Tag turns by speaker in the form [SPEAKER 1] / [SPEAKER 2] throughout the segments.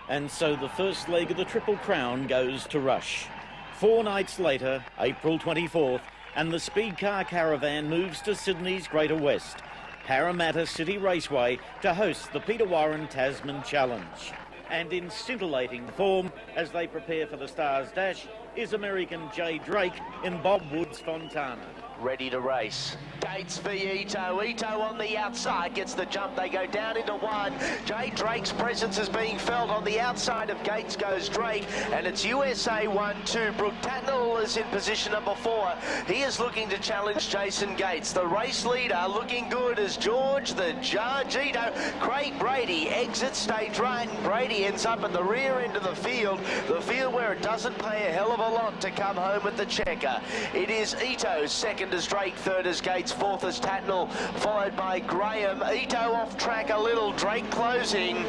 [SPEAKER 1] And so the first leg of the Triple Crown goes to Rush. 4 nights later, April 24th, and the Speedcar caravan moves to Sydney's Greater West, Parramatta City Raceway, to host the Pt2 Tasman Challenge. And in scintillating form as they prepare for the Stars Dash is American Jay Drake in Bob Wood's Fontana.
[SPEAKER 2] Ready to race. Gates v Ito. Ito on the outside gets the jump. They go down into one. Jay Drake's presence is being felt. On the outside of Gates goes Drake, and it's USA 1-2. Brooke Tatnell is in position number 4. He is looking to challenge Jason Gates. The race leader looking good as George the Judge. Ito. Craig Brady exits stage right, and Brady ends up at the rear end of the field where it doesn't pay a hell of a lot to come home with the checker. It is Ito second as Drake, third as Gates, fourth as Tatnell, followed by Graham. Ito off track a little, Drake closing.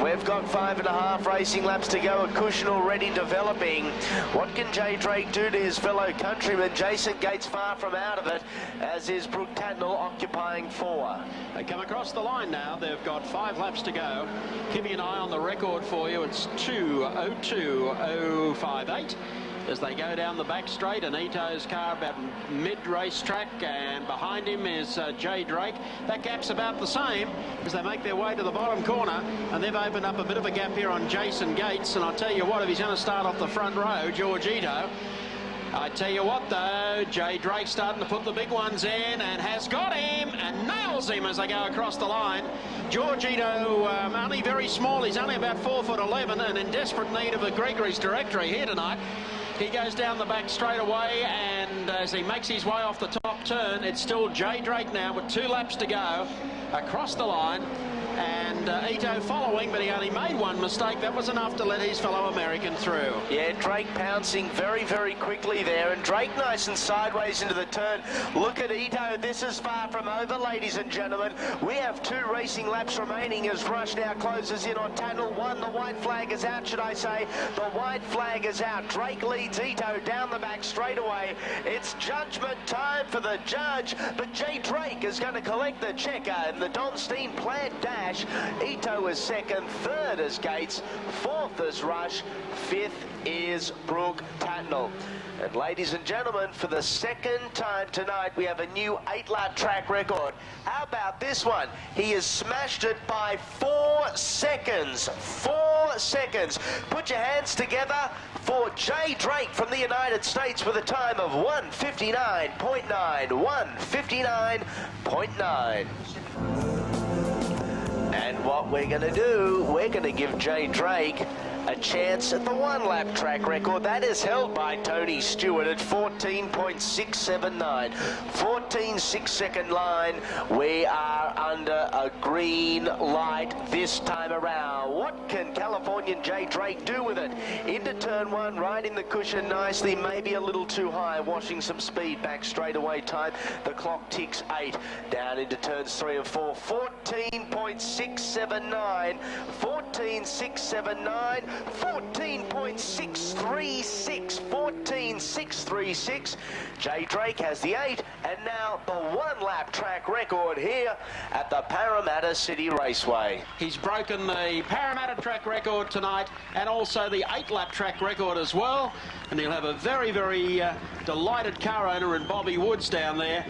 [SPEAKER 2] We've got 5.5 racing laps to go, a cushion already developing. What can Jay Drake do to his fellow countryman? Jason Gates far from out of it, as is Brooke Tatnell occupying 4.
[SPEAKER 3] They come across the line now. They've got 5 laps to go. Keeping an eye on the record for you, it's 2:02.058. as they go down the back straight, and Ito's car about mid-race track, and behind him is Jay Drake. That gap's about the same as they make their way to the bottom corner, and they've opened up a bit of a gap here on Jason Gates. And I'll tell you what, if he's going to start off the front row, George Ito, I tell you what though, Jay Drake starting to put the big ones in, and has got him and nails him as they go across the line. George Ito, only very small, he's only about 4'11", and in desperate need of a Gregory's directory here tonight. He goes down the back straight away, and as he makes his way off the top turn, it's still Jay Drake now with 2 laps to go across the line. And Ito following, but he only made one mistake. That was enough to let his fellow American through.
[SPEAKER 2] Yeah, Drake pouncing very, very quickly there, and Drake nice and sideways into the turn. Look at Ito. This is far from over, ladies and gentlemen. We have 2 racing laps remaining as Rush now closes in on Tatnell. 1, the white flag is out, should I say. The white flag is out. Drake leads Ito down the back straight away. It's judgment time for the judge, but Jay Drake is going to collect the checker in the Don Steen Plant Dash. Ito is second, third is Gates, fourth is Rush, fifth is Brooke Tatnell. And ladies and gentlemen, for the second time tonight, we have a new 8-lap track record. How about this one? He has smashed it by 4 seconds. 4 seconds. Put your hands together for Jay Drake from the United States with a time of 1:59.9. 1:59.9. And what we're going to do, we're going to give Jay Drake a chance at the 1-lap track record. That is held by Tony Stewart at 14.679. 14 6-second line. We are under a green light this time around. What can Californian Jay Drake do with it? Into turn 1, riding the cushion nicely, maybe a little too high, washing some speed back straight away time. The clock ticks 8. Down into turns 3 and 4. 14.679. 14.679. 14.636. 14.636. Jay Drake has the 8, and now the 1-lap track record here at the Parramatta City Raceway.
[SPEAKER 3] He's broken the Parramatta track record tonight, and also the 8-lap track record as well. And he'll have a very, very delighted car owner in Bobby Woods down there.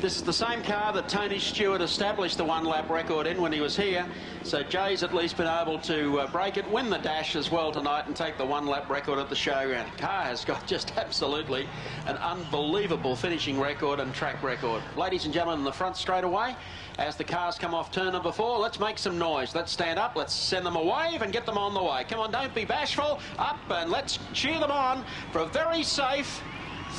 [SPEAKER 3] This is the same car that Tony Stewart established the 1-lap record in when he was here. So Jay's at least been able to break it, win the dash as well tonight, and take the 1-lap record at the Showground. The car has got just absolutely an unbelievable finishing record and track record. Ladies and gentlemen, in the front straight away, as the cars come off turn number 4, let's make some noise. Let's stand up, let's send them a wave and get them on the way. Come on, don't be bashful. Up, and let's cheer them on for a very safe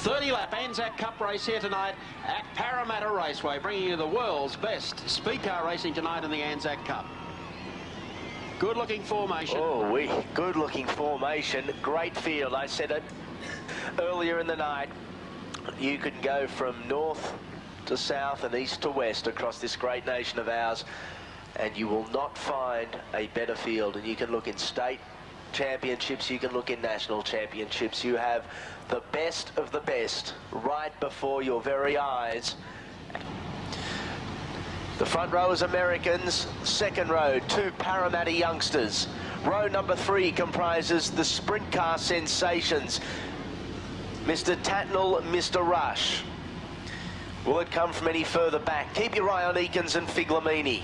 [SPEAKER 3] 30-lap Anzac Cup race here tonight at Parramatta Raceway, bringing you the world's best speedcar racing tonight in the Anzac Cup. Good-looking formation.
[SPEAKER 2] Oh, good-looking formation. Great field. I said it earlier in the night. You can go from north to south and east to west across this great nation of ours, and you will not find a better field. And you can look in state championships, you can look in national championships. You have the best of the best right before your very eyes. The front row is Americans, second row 2 Parramatta youngsters. Row number 3 comprises the sprint car sensations. Mr. Tatnall, Mr. Rush. Will it come from any further back? Keep your eye on Eakins and Figlamini.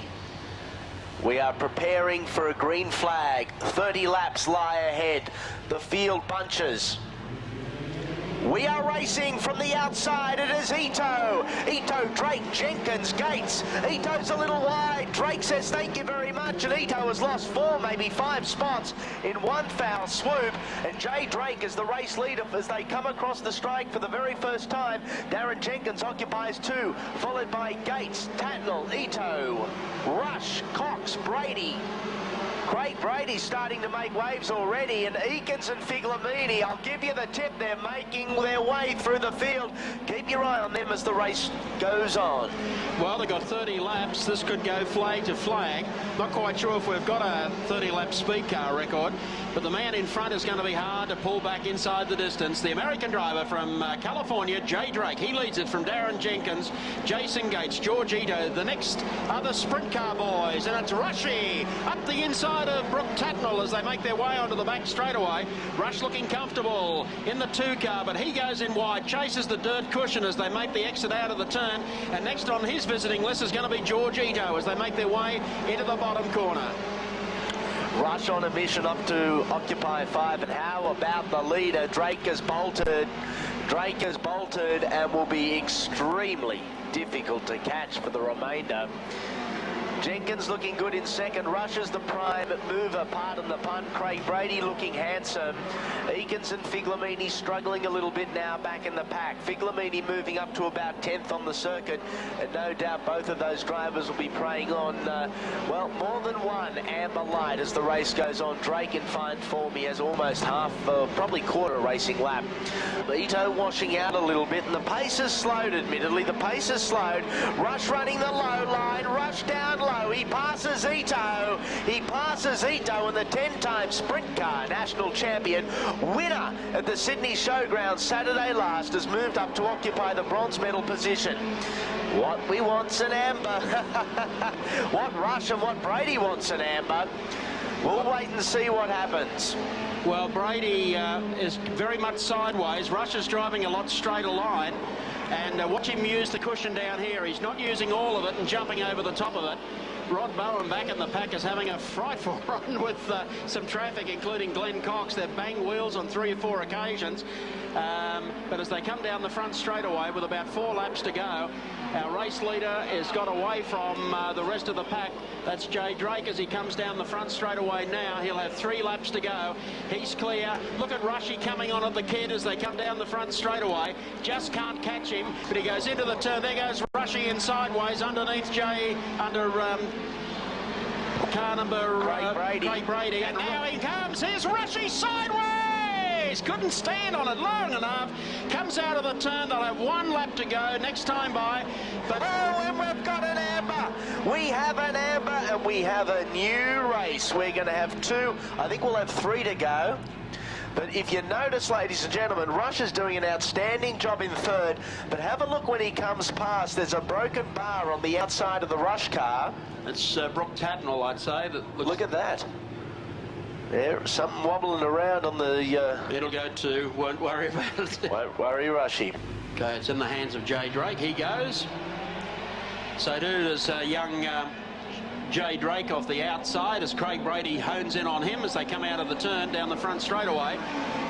[SPEAKER 2] We are preparing for a green flag. 30 laps lie ahead. The field bunches. We are racing from the outside. It is Ito. Ito, Drake, Jenkins, Gates. Ito's a little wide. Drake says thank you very much. And Ito has lost 4, maybe 5 spots in one foul swoop. And Jay Drake is the race leader as they come across the strike for the very first time. Darren Jenkins occupies 2, followed by Gates, Tatnall, Ito, Rush, Cox, Brady. Craig Brady's starting to make waves already, and Eakins and Figlamini, I'll give you the tip, they're making their way through the field. Keep your eye on them as the race goes on.
[SPEAKER 3] Well, they've got 30 laps. This could go flag to flag. Not quite sure if we've got a 30-lap speed car record, but the man in front is going to be hard to pull back inside the distance. The American driver from California, Jay Drake, he leads it from Darren Jenkins, Jason Gates, George Ito, the next other sprint car boys, and it's Rushy up the inside of Brooke Tatnall as they make their way onto the back straightaway. Rush looking comfortable in the 2 car, but he goes in wide, chases the dirt cushion as they make the exit out of the turn, and next on his visiting list is going to be George Ito as they make their way into the bottom corner.
[SPEAKER 2] Rush on a mission up to occupy 5, and how about the leader? Drake has bolted. Drake has bolted and will be extremely difficult to catch for the remainder. Jenkins looking good in second. Rush is the prime mover, pardon the pun. Craig Brady looking handsome. Eakins and Figlamini struggling a little bit now back in the pack. Figlamini moving up to about 10th on the circuit, and no doubt both of those drivers will be preying on, well, more than one amber light as the race goes on. Drake in fine form. He has almost half, probably quarter racing lap. Ito washing out a little bit, and the pace has slowed, admittedly. The pace has slowed. Rush running the low line. Rush down low. He passes Ito. He passes Ito, and the 10-time sprint car national champion, winner at the Sydney Showground Saturday last, has moved up to occupy the bronze medal position. What we want's an amber. What Rush and what Brady wants an amber. We'll wait and see what happens.
[SPEAKER 3] Well, Brady is very much sideways. Rush is driving a lot straighter line. And watch him use the cushion down here. He's not using all of it and jumping over the top of it. Rod Bowen back in the pack is having a frightful run with some traffic, including Glenn Cox. They've banged wheels on 3 or 4 occasions. But as they come down the front straightaway with about 4 laps to go, our race leader has got away from the rest of the pack. That's Jay Drake as he comes down the front straightaway now. He'll have 3 laps to go. He's clear. Look at Rushy coming on at the kid as they come down the front straightaway. Just can't catch him, but he goes into the turn. There goes Rushy in sideways underneath Jay, under car number Craig Brady. And now he comes. Here's Rushy sideways. Couldn't stand on it long enough. Comes out of the turn. They'll have 1 lap to go next time by. But
[SPEAKER 2] oh, and we've got an amber. We have an amber, and we have a new race. We're going to have 2. I think we'll have 3 to go. But if you notice, ladies and gentlemen, Rush is doing an outstanding job in 3rd. But have a look when he comes past. There's a broken bar on the outside of the Rush car.
[SPEAKER 3] It's Brooke Tatnall, I'd say. That looks...
[SPEAKER 2] Look at that. There's something wobbling around on the...
[SPEAKER 3] It'll go too. Won't worry about it.
[SPEAKER 2] Won't worry, Rushy.
[SPEAKER 3] Okay, it's in the hands of Jay Drake. He goes. So too does young Jay Drake off the outside as Craig Brady hones in on him as they come out of the turn down the front straightaway.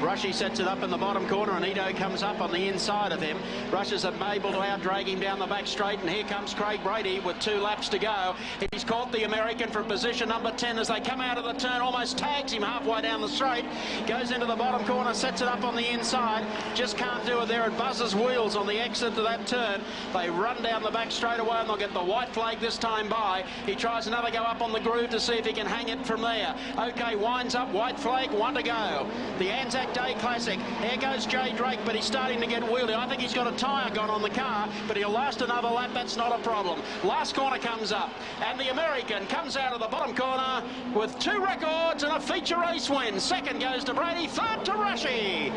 [SPEAKER 3] Rushy sets it up in the bottom corner, and Ito comes up on the inside of him. Rush is able to out-drag him down the back straight, and here comes Craig Brady with 2 laps to go. He's caught the American from position number 10 as they come out of the turn, almost tags him halfway down the straight, goes into the bottom corner, sets it up on the inside, just can't do it there. It buzzes wheels on the exit to that turn. They run down the back straightaway, and they'll get the white flag this time by. He tries another go up on the groove to see if he can hang it from there. Okay, winds up, white flag, 1 to go. The Anzac Day Classic. Here goes Jay Drake, but he's starting to get wheelie. I think he's got a tyre gone on the car, but he'll last another lap. That's not a problem. Last corner comes up, and the American comes out of the bottom corner with 2 records and a feature race win. 2nd goes to Brady, 3rd to Rushy.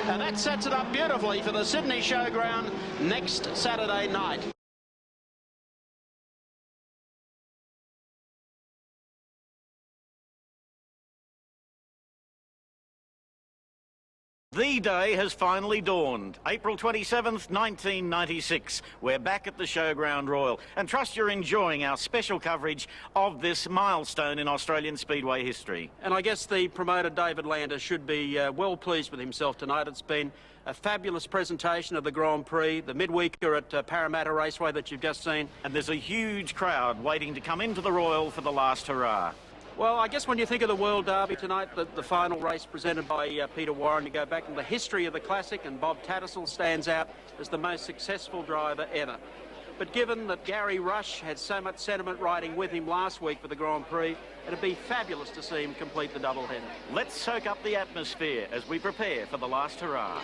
[SPEAKER 3] And that sets it up beautifully for the Sydney Showground next Saturday night.
[SPEAKER 1] The day has finally dawned. April 27th, 1996. We're back at the Showground Royal and trust you're enjoying our special coverage of this milestone in Australian Speedway history.
[SPEAKER 3] And I guess the promoter David Lander should be well pleased with himself tonight. It's been a fabulous presentation of the Grand Prix, the midweeker at Parramatta Raceway that you've just seen.
[SPEAKER 1] And there's a huge crowd waiting to come into the Royal for the last hurrah.
[SPEAKER 3] Well, I guess when you think of the World Derby tonight, the final race presented by Peter Warren, you go back in the history of the Classic, and Bob Tattersall stands out as the most successful driver ever. But given that Gary Rush had so much sentiment riding with him last week for the Grand Prix, it'd be fabulous to see him complete the doubleheader.
[SPEAKER 1] Let's soak up the atmosphere as we prepare for the last hurrah.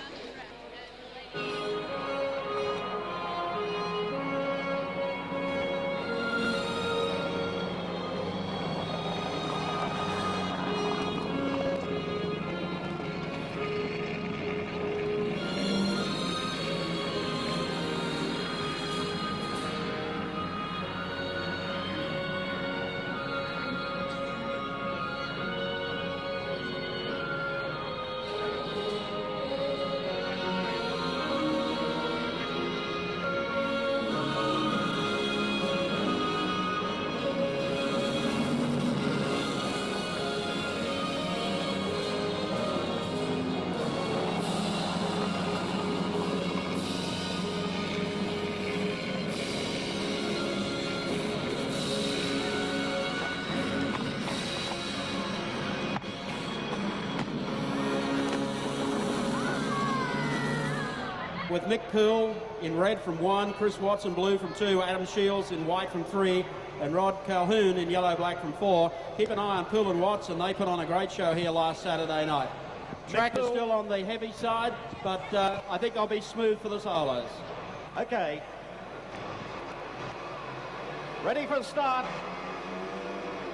[SPEAKER 3] With Mick Poole in red from 1, Chris Watson blue from 2, Adam Shields in white from 3, and Rod Calhoun in yellow-black from 4. Keep an eye on Poole and Watson. They put on a great show here last Saturday night. Track is still on the heavy side, but I think they'll be smooth for the solos.
[SPEAKER 4] Okay. Ready for a start.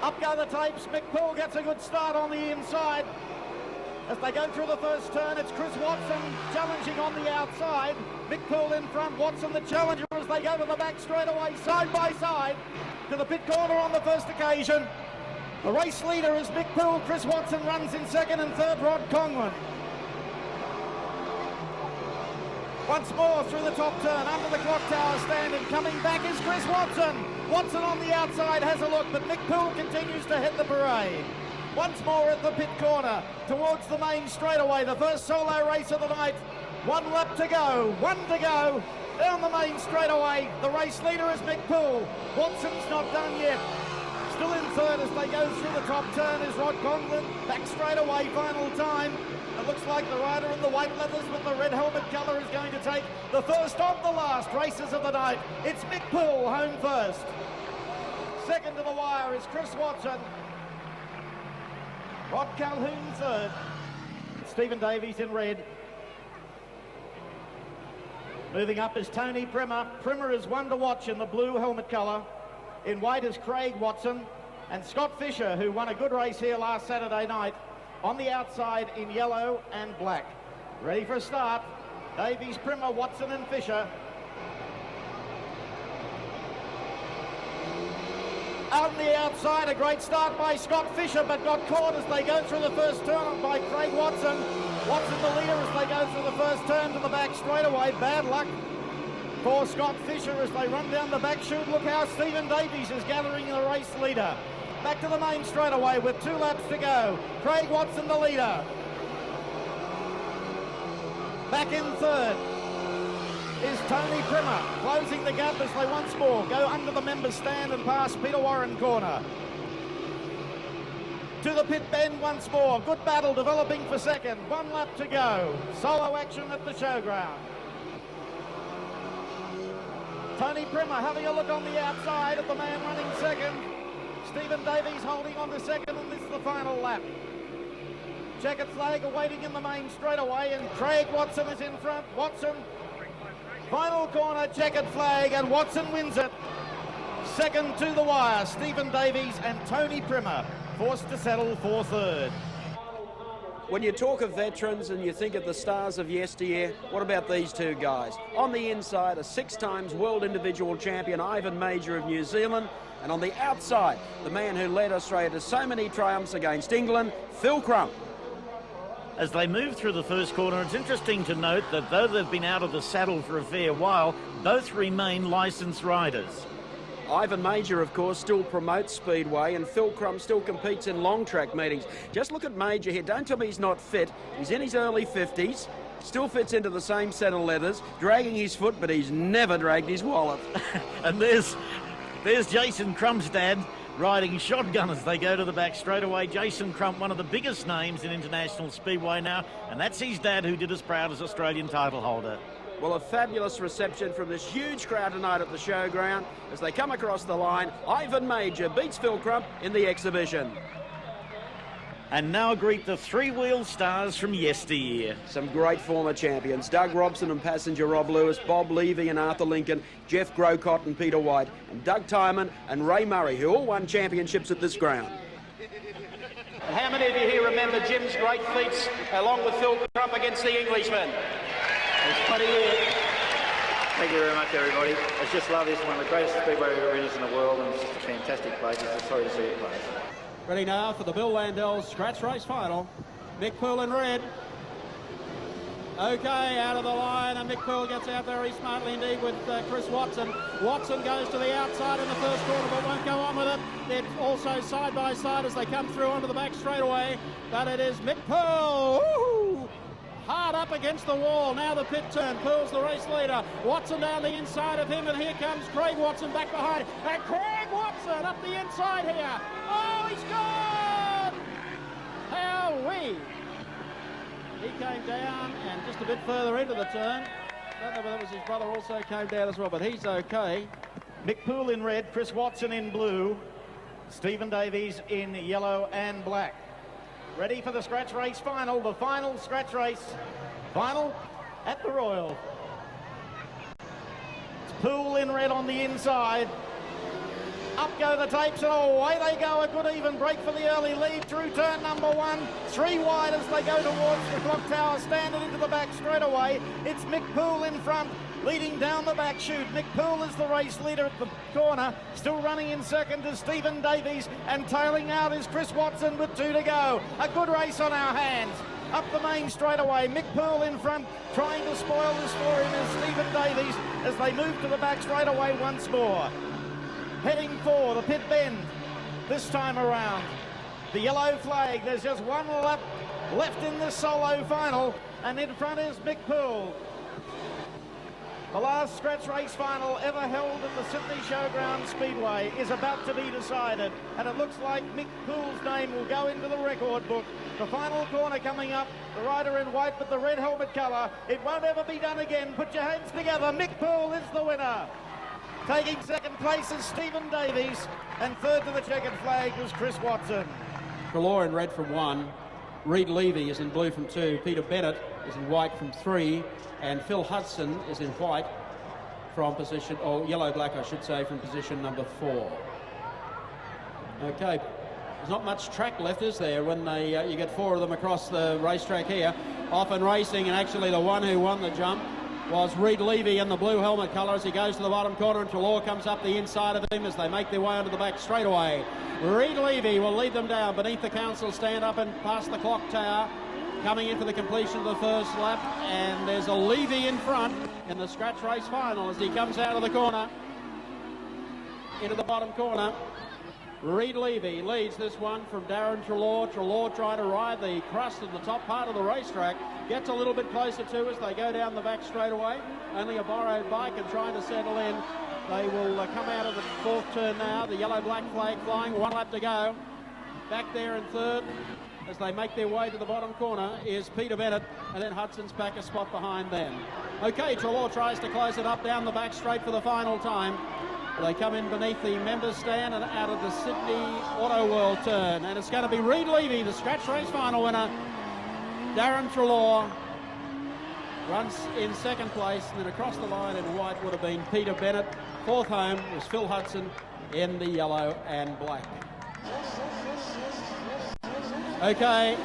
[SPEAKER 4] Up go the tapes. Mick Poole gets a good start on the inside. As they go through the first turn, it's Chris Watson challenging on the outside. Mick Poole in front, Watson the challenger as they go to the back straight away, side by side, to the pit corner on the first occasion. The race leader is Mick Poole. Chris Watson runs in second and third, Rod Conlon. Once more through the top turn, under the clock tower stand, and coming back is Chris Watson. Watson on the outside has a look, but Mick Poole continues to head the parade. Once more at the pit corner, towards the main straightaway, the first solo race of the night. 1 lap to go, 1 to go. Down the main straightaway, the race leader is Mick Poole. Watson's not done yet. Still in third as they go through the top turn is Rod Conlon. Back straightaway, final time. It looks like the rider in the white leathers with the red helmet colour is going to take the first of the last races of the night. It's Mick Poole home first. Second to the wire is Chris Watson. Rod Calhoun third. Stephen Davies in red. Moving up is Tony Primer. Primer is one to watch in the blue helmet colour. In white is Craig Watson. And Scott Fisher, who won a good race here last Saturday night, on the outside in yellow and black. Ready for a start. Davies, Primer, Watson and Fisher. Out on the outside, a great start by Scott Fisher, but got caught as they go through the first turn by Craig Watson. Watson the leader as they go through the first turn to the back straightaway. Bad luck for Scott Fisher as they run down the back chute. Look how Stephen Davies is gathering the race leader. Back to the main straightaway with 2 laps to go. Craig Watson the leader. Back in third is Tony Primer, closing the gap as they once more go under the members' stand and past Peter Warren corner. To the pit bend once more. Good battle developing for second. 1 lap to go. Solo action at the showground. Tony Primer having a look on the outside at the man running second. Stephen Davies holding on to second, and this is the final lap. Checkered flag awaiting in the main straightaway, and Craig Watson is in front. Watson, final corner, checkered flag, and Watson wins it. Second to the wire, Stephen Davies and Tony Primer forced to settle for third.
[SPEAKER 3] When you talk of veterans and you think of the stars of yesteryear, what about these two guys? On the inside, a 6 times world individual champion, Ivan Major of New Zealand, and on the outside, the man who led Australia to so many triumphs against England, Phil Crump.
[SPEAKER 1] as they move through the first corner. It's interesting to note that though they've been out of the saddle for a fair while, both remain licensed riders.
[SPEAKER 5] Ivan Major, of course, still promotes Speedway, and Phil Crumb still competes in long track meetings. Just look at Major here. Don't tell me he's not fit. He's in his early 50s, still fits into the same set of leathers, dragging his foot, but he's never dragged his wallet.
[SPEAKER 1] And there's Jason Crump's dad riding shotgun as they go to the back straight away. Jason Crump, one of the biggest names in international speedway now, and that's his dad who did us proud as Australian title holder.
[SPEAKER 5] Well, a fabulous reception from this huge crowd tonight at the Showground as they come across the line. Ivan Major beats Phil Crump in the exhibition.
[SPEAKER 1] And now greet the three-wheel stars from yesteryear.
[SPEAKER 5] Some great former champions: Doug Robson and passenger Rob Lewis, Bob Levy and Arthur Lincoln, Jeff Grocott and Peter White, and Doug Tyman and Ray Murray, who all won championships at this ground.
[SPEAKER 3] And how many of you here remember Jim's great feats along with Phil Crump against the Englishman? There's plenty here.
[SPEAKER 6] Thank you very much, everybody. I just love this, one of the greatest speedway arenas in the world, and it's just a fantastic place. It's just sorry to see it close.
[SPEAKER 3] Ready now for the Bill Landell scratch race final. Mick Poole in red. Okay, out of the line, and Mick Poole gets out very smartly indeed with Chris Watson. Watson goes to the outside in the first corner, but won't go on with it. They're also side by side as they come through onto the back straightaway. But it is Mick Poole. Woo-hoo! Hard up against the wall. Now the pit turn. Poole's the race leader. Watson down the inside of him, and here comes Craig Watson back behind. And Craig Watson up the inside here. Oh, he's gone! How-wee! He came down and just a bit further into the turn. I don't know whether it was his brother also came down as well, but he's okay.
[SPEAKER 4] Mick Poole in red, Chris Watson in blue, Stephen Davies in yellow and black. Ready for the scratch race final, the final scratch race final at the Royal. It's Poole in red on the inside. Up go the tapes, and away they go. A good even break for the early lead through turn number one. Three wide as they go towards the clock tower stand, and into the back straight away. It's Mick Poole in front, leading down the back chute. Mick Poole is the race leader at the corner. Still running in second is Stephen Davies, and tailing out is Chris Watson with two to go. A good race on our hands. Up the main straightaway, Mick Poole in front, trying to spoil this for him is Stephen Davies as they move to the back straightaway once more. Heading for the pit bend this time around. The yellow flag, there's just one lap left in this solo final, and in front is Mick Poole. The last scratch race final ever held at the Sydney Showground Speedway is about to be decided, and it looks like Mick Poole's name will go into the record book. The final corner coming up, the rider in white with the red helmet colour. It won't ever be done again. Put your hands together. Mick Poole is the winner. Taking second place is Stephen Davies, and third to the checkered flag was Chris Watson.
[SPEAKER 3] Galore in red from one. Reed Levy is in blue from two. Peter Bennett is in white from three. And Phil Hudson is in white from position, or yellow-black I should say, from position number 4. Okay, there's not much track left, is there, when you get 4 of them across the racetrack here. Off and racing, and actually the one who won the jump was Reed Levy in the blue helmet colour as he goes to the bottom corner, and Trelaw comes up the inside of him as they make their way onto the back straightaway. Reed Levy will lead them down beneath the council stand up and past the clock tower, coming in for the completion of the first lap, and there's a Levy in front in the scratch race final as he comes out of the corner into the bottom corner. Reed Levy leads this one from Darren Trelaw. Trelaw trying to ride the crust of the top part of the racetrack. Gets a little bit closer to as they go down the back straightaway. Only a borrowed bike and trying to settle in. They will come out of the fourth turn now. The yellow-black flag flying. 1 lap to go. Back there in third as they make their way to the bottom corner is Peter Bennett, and then Hudson's back a spot behind them. Okay, Trelaw tries to close it up down the back straight for the final time. They come in beneath the members stand and out of the Sydney Auto World turn, and it's going to be Reed Levy, the scratch race final winner. Darren Trelaw runs in second place, and then across the line in white would have been Peter Bennett. Fourth home was Phil Hudson in the yellow and black. Okay,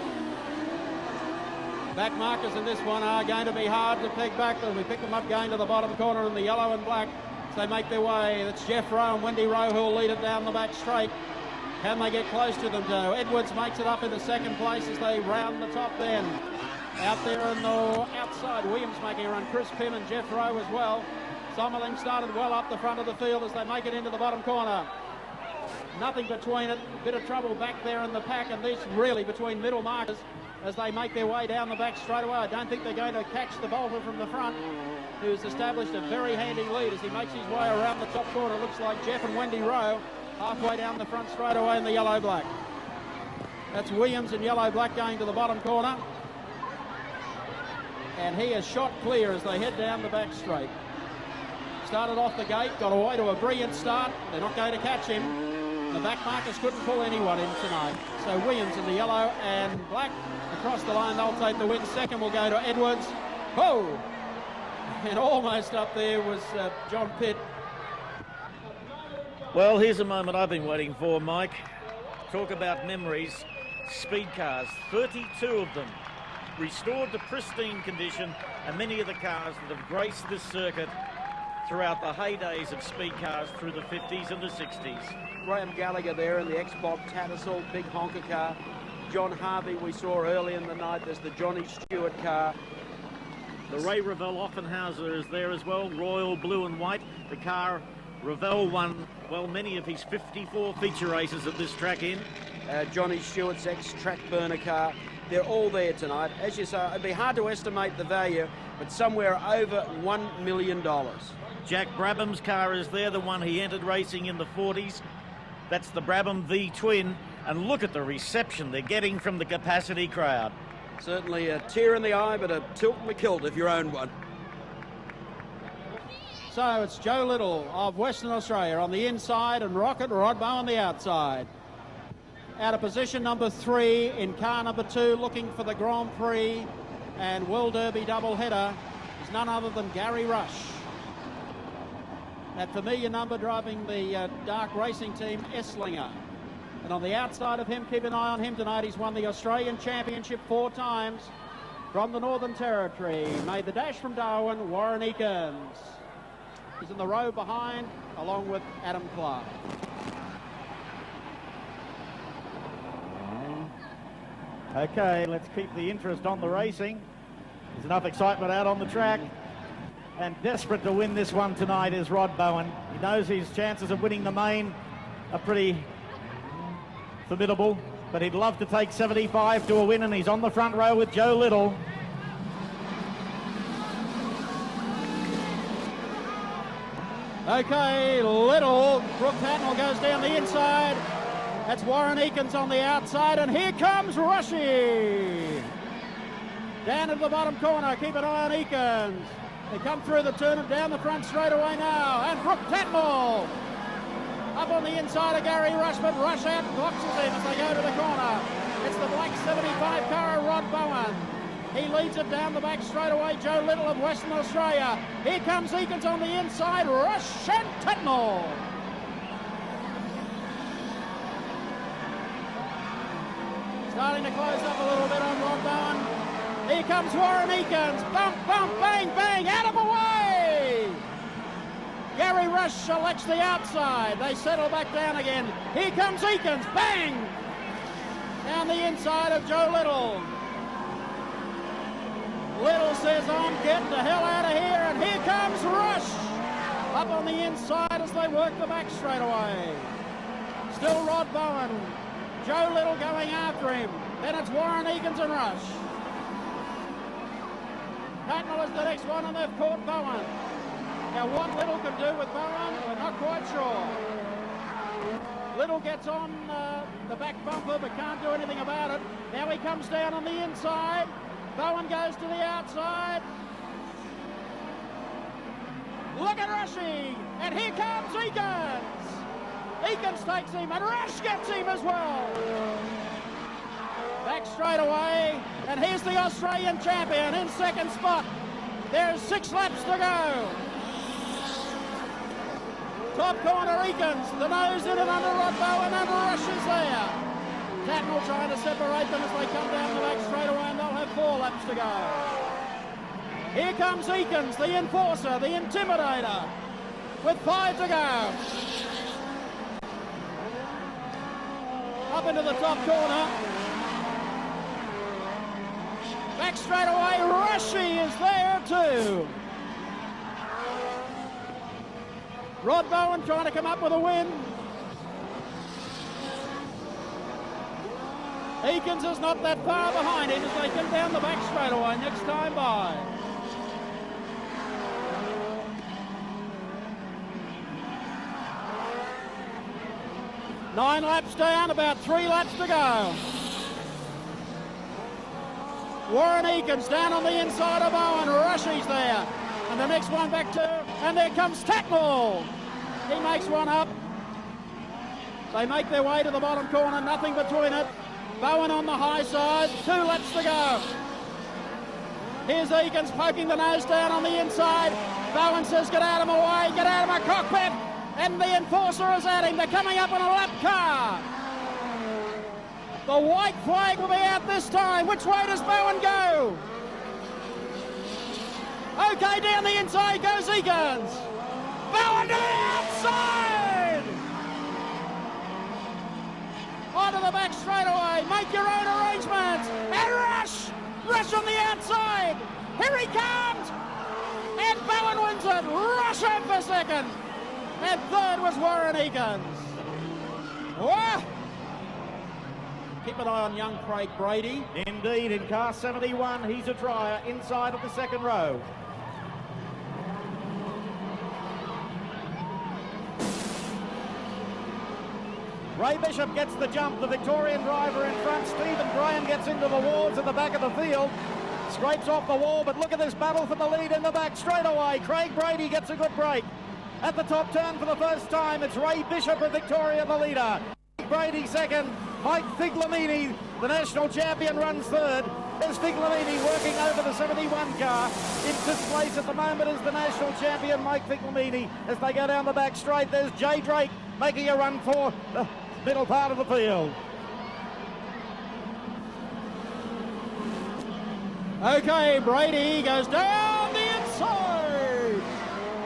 [SPEAKER 3] back markers in this one are going to be hard to peg back, but we pick them up going to the bottom corner in the yellow and black. They make their way. That's Jeff Rowe and Wendy Rowe who will lead it down the back straight. Can they get close to them, Joe? Edwards makes it up into second place as they round the top then.
[SPEAKER 5] Out there on the outside, Williams making a run. Chris Pym and Jeff Rowe as well. Some of them started well up the front of the field as they make it into the bottom corner. Nothing between it. A bit of trouble back there in the pack, and this really between middle markers as they make their way down the back straight away. I don't think they're going to catch the bolter from the front, who's established a very handy lead as he makes his way around the top corner. Looks like Jeff and Wendy Rowe halfway down the front straight away in the yellow-black. That's Williams in yellow-black going to the bottom corner. And he is shot clear as they head down the back straight. Started off the gate, got away to a brilliant start. They're not going to catch him. The back markers couldn't pull anyone in tonight. So Williams in the yellow and black across the line, they'll take the win. Second will go to Edwards. Oh! And almost up there was John Pitt.
[SPEAKER 1] Well, here's a moment I've been waiting for, Mike. Talk about memories. Speed cars, 32 of them, restored to pristine condition, and many of the cars that have graced this circuit throughout the heydays of speed cars through the 50s and the 60s.
[SPEAKER 5] Graham Gallagher there in the X-Bob Tattersall big honker car. John Harvey we saw early in the night. There's the Johnny Stewart car.
[SPEAKER 1] The Ray Revell Offenhauser is there as well, royal blue and white. The car Revell won, well, many of his 54 feature races at this track in.
[SPEAKER 5] Johnny Stewart's ex-track burner car. They're all there tonight. As you say, it'd be hard to estimate the value, but somewhere over $1 million.
[SPEAKER 1] Jack Brabham's car is there, the one he entered racing in the 40s. That's the Brabham V-twin, and look at the reception they're getting from the capacity crowd.
[SPEAKER 5] Certainly a tear in the eye, but a tilt in the kilt if you own one. So it's Joe Little of Western Australia on the inside and Rocket Rod Bow on the outside. Out of position number 3 in car number 2, looking for the Grand Prix and World Derby doubleheader is none other than Gary Rush. That familiar number driving the dark racing team Esslinger. And on the outside of him, keep an eye on him tonight. He's won the Australian Championship 4 times from the Northern Territory. Made the dash from Darwin, Warren Eakins. He's in the row behind, along with Adam Clark.
[SPEAKER 4] Okay, let's keep the interest on the racing. There's enough excitement out on the track. And desperate to win this one tonight is Rod Bowen. He knows his chances of winning the main are pretty formidable, but he'd love to take 75 to a win, and he's on the front row with Joe Little.
[SPEAKER 5] Okay, Little. Brooke Tatnell goes down the inside. That's Warren Eakins on the outside, and here comes Rushy. Down into the bottom corner, keep an eye on Eakins. They come through the turn and down the front straight away now, and Brooke Tatnell up on the inside of Gary Rush, but Rush out boxes him as they go to the corner. It's the black 75 car of Rod Bowen. He leads it down the back straight away, Joe Little of Western Australia. Here comes Eakins on the inside, Rush and Tatnell. Starting to close up a little bit on Rod Bowen. Here comes Warren Eakins. Bump, bump, bang, bang, out of the way. Gary Rush selects the outside. They settle back down again. Here comes Eakins. Bang! Down the inside of Joe Little. Little says, I'm getting the hell out of here. And here comes Rush. Up on the inside as they work the back straight away. Still Rod Bowen. Joe Little going after him. Then it's Warren Eakins and Rush. Tatnell is the next one, and they've caught Bowen. Now, what Little can do with Bowen, we're not quite sure. Little gets on the back bumper, but can't do anything about it. Now he comes down on the inside. Bowen goes to the outside. Look at Rushy, and here comes Eakins. Eakins takes him, and Rush gets him as well. Back straight away, and here's the Australian champion in second spot. There's 6 laps to go. Top corner Eakins, the nose in and under Rod Bowen, and Rush is there. Tatnell trying to separate them as they come down the back straight away, and they'll have 4 laps to go. Here comes Eakins, the enforcer, the intimidator, with 5 to go. Up into the top corner.
[SPEAKER 4] Back straight away, Rushy is there too. Rod Bowen trying to come up with a win. Eakins is not that far behind him as they come down the back straight away next time by. Nine laps down, about 3 laps to go. Warren Eakins down on the inside of Owen. Rushy's there. And the next one back to, and there comes Tacknell. He makes one up. They make their way to the bottom corner, nothing between it. Bowen on the high side, 2 laps to go. Here's Eakins poking the nose down on the inside. Bowen says, get out of my way, get out of my cockpit. And the enforcer is at him. They're coming up on a lap car. The white flag will be out this time. Which way does Bowen go? Okay, down the inside goes Eakins. Bowen to the outside! Onto the back straight away. Make your own arrangements. And Rush! Rush on the outside. Here he comes! And Bowen wins it. Rush home for second. And third was Warren Eakins. Whoa! Keep an eye on young Craig Brady. Indeed, in car 71, he's a trier inside of the second row. Ray Bishop gets the jump, the Victorian driver in front. Stephen Graham gets into the walls at the back of the field. Scrapes off the wall, but look at this battle for the lead in the back straight away. Craig Brady gets a good break. At the top turn for the first time, it's Ray Bishop of Victoria, the leader. Brady second. Mike Figlamini, the national champion, runs third. There's Figlamini working over the 71 car. In fifth place at the moment is the national champion, Mike Figlamini. As they go down the back straight, there's Jay Drake making a run for the middle part of the field. Okay, Brady goes down the inside.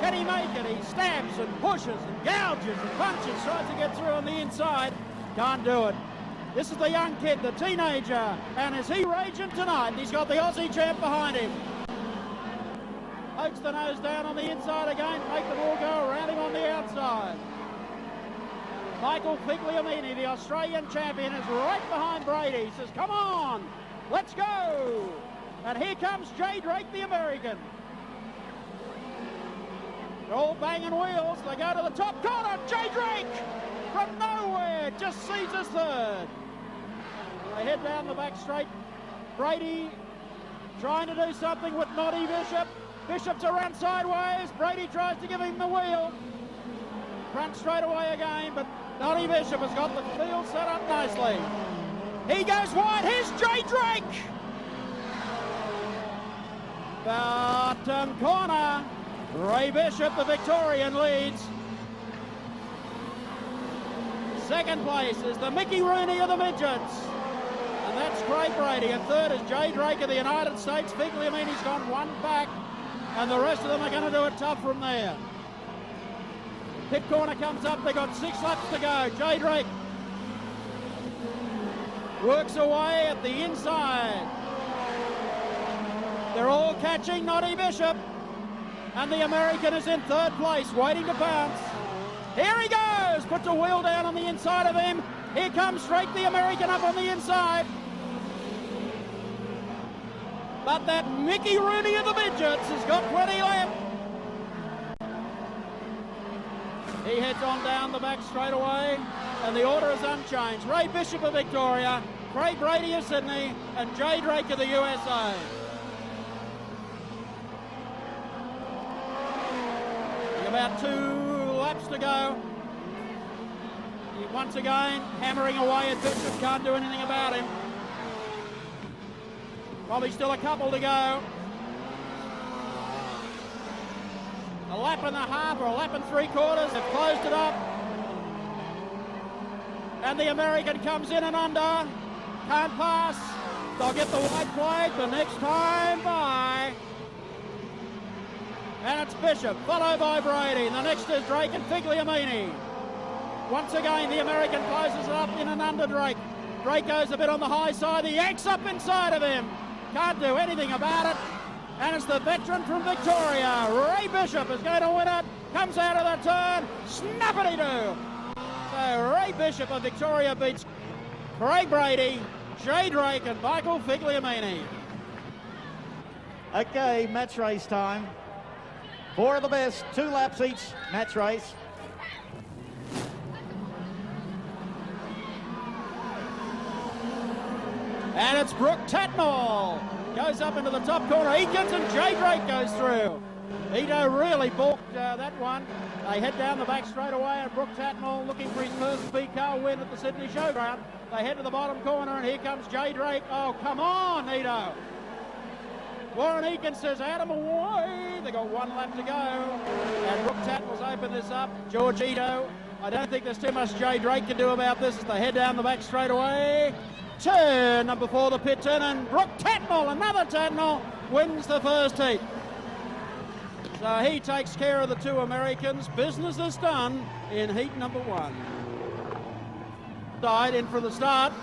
[SPEAKER 4] Can he make it? He stabs and pushes and gouges and punches, tries to get through on the inside. Can't do it. This is the young kid, the teenager, and is he raging tonight? He's got the Aussie champ behind him. Pokes the nose down on the inside again, make the ball go around him on the outside. Michael Figliamini, the Australian champion, is right behind Brady. He says, come on, let's go. And here comes Jay Drake, the American. They're all banging wheels. They go to the top corner. Jay Drake from nowhere just seizes third. They head down the back straight. Brady trying to do something with Noddy Bishop. Bishop to run sideways. Brady tries to give him the wheel. Front straight away again, but Noddy Bishop has got the field set up nicely. He goes wide. Here's Jay Drake. Bottom corner. Ray Bishop, the Victorian, leads. Second place is the Mickey Rooney of the midgets. And that's Craig Brady. And third is Jay Drake of the United States. Figliamini's gone one back. And the rest of them are going to do it tough from there. Pit corner comes up. They've got 6 laps to go. Jay Drake works away at the inside. They're all catching Noddy Bishop. And the American is in third place, waiting to bounce. Here he goes, puts a wheel down on the inside of him. Here comes Drake, the American, up on the inside. But that Mickey Rooney of the midgets has got plenty left. He heads on down the back straight away, and the order is unchanged. Ray Bishop of Victoria, Craig Brady of Sydney, and Jay Drake of the USA. About 2 laps to go. Once again, hammering away at Bishop, can't do anything about him. Probably still a couple to go. A lap and a half or a lap and 3/4. They've closed it up. And the American comes in and under. Can't pass. They'll get the white flag the next time by. And it's Bishop, followed by Brady. And the next is Drake and Figliamini. Once again, the American closes it up in and under Drake. Drake goes a bit on the high side. He yanks up inside of him. can't do anything about it. And it's the veteran from Victoria, Ray Bishop, is going to win it. Comes out of the turn, snappity-doo. So Ray Bishop of Victoria beats Craig Brady, Jay Drake and Michael Figliamini.
[SPEAKER 7] Okay, match race time. 4 of the best, 2 laps each match race.
[SPEAKER 4] And it's Brooke Tatnall. Goes up into the top corner. Eakins and Jay Drake goes through. Ito really balked that one. They head down the back straight away, and Brooke Tatnall looking for his first Speedcar win at the Sydney Showground. They head to the bottom corner, and here comes Jay Drake. Oh, come on, Ito. Warren Eakins says, out of my way. They got 1 lap to go. And Brooke Tatnall's opened this up. George Ito. I don't think there's too much Jay Drake can do about this as they head down the back straight away. Turn number 4, the pit turn, and Brooke Tatnall, another Tatnall, wins the first heat. So he takes care of the 2 Americans. Business is done in heat number 1. Side in for the start.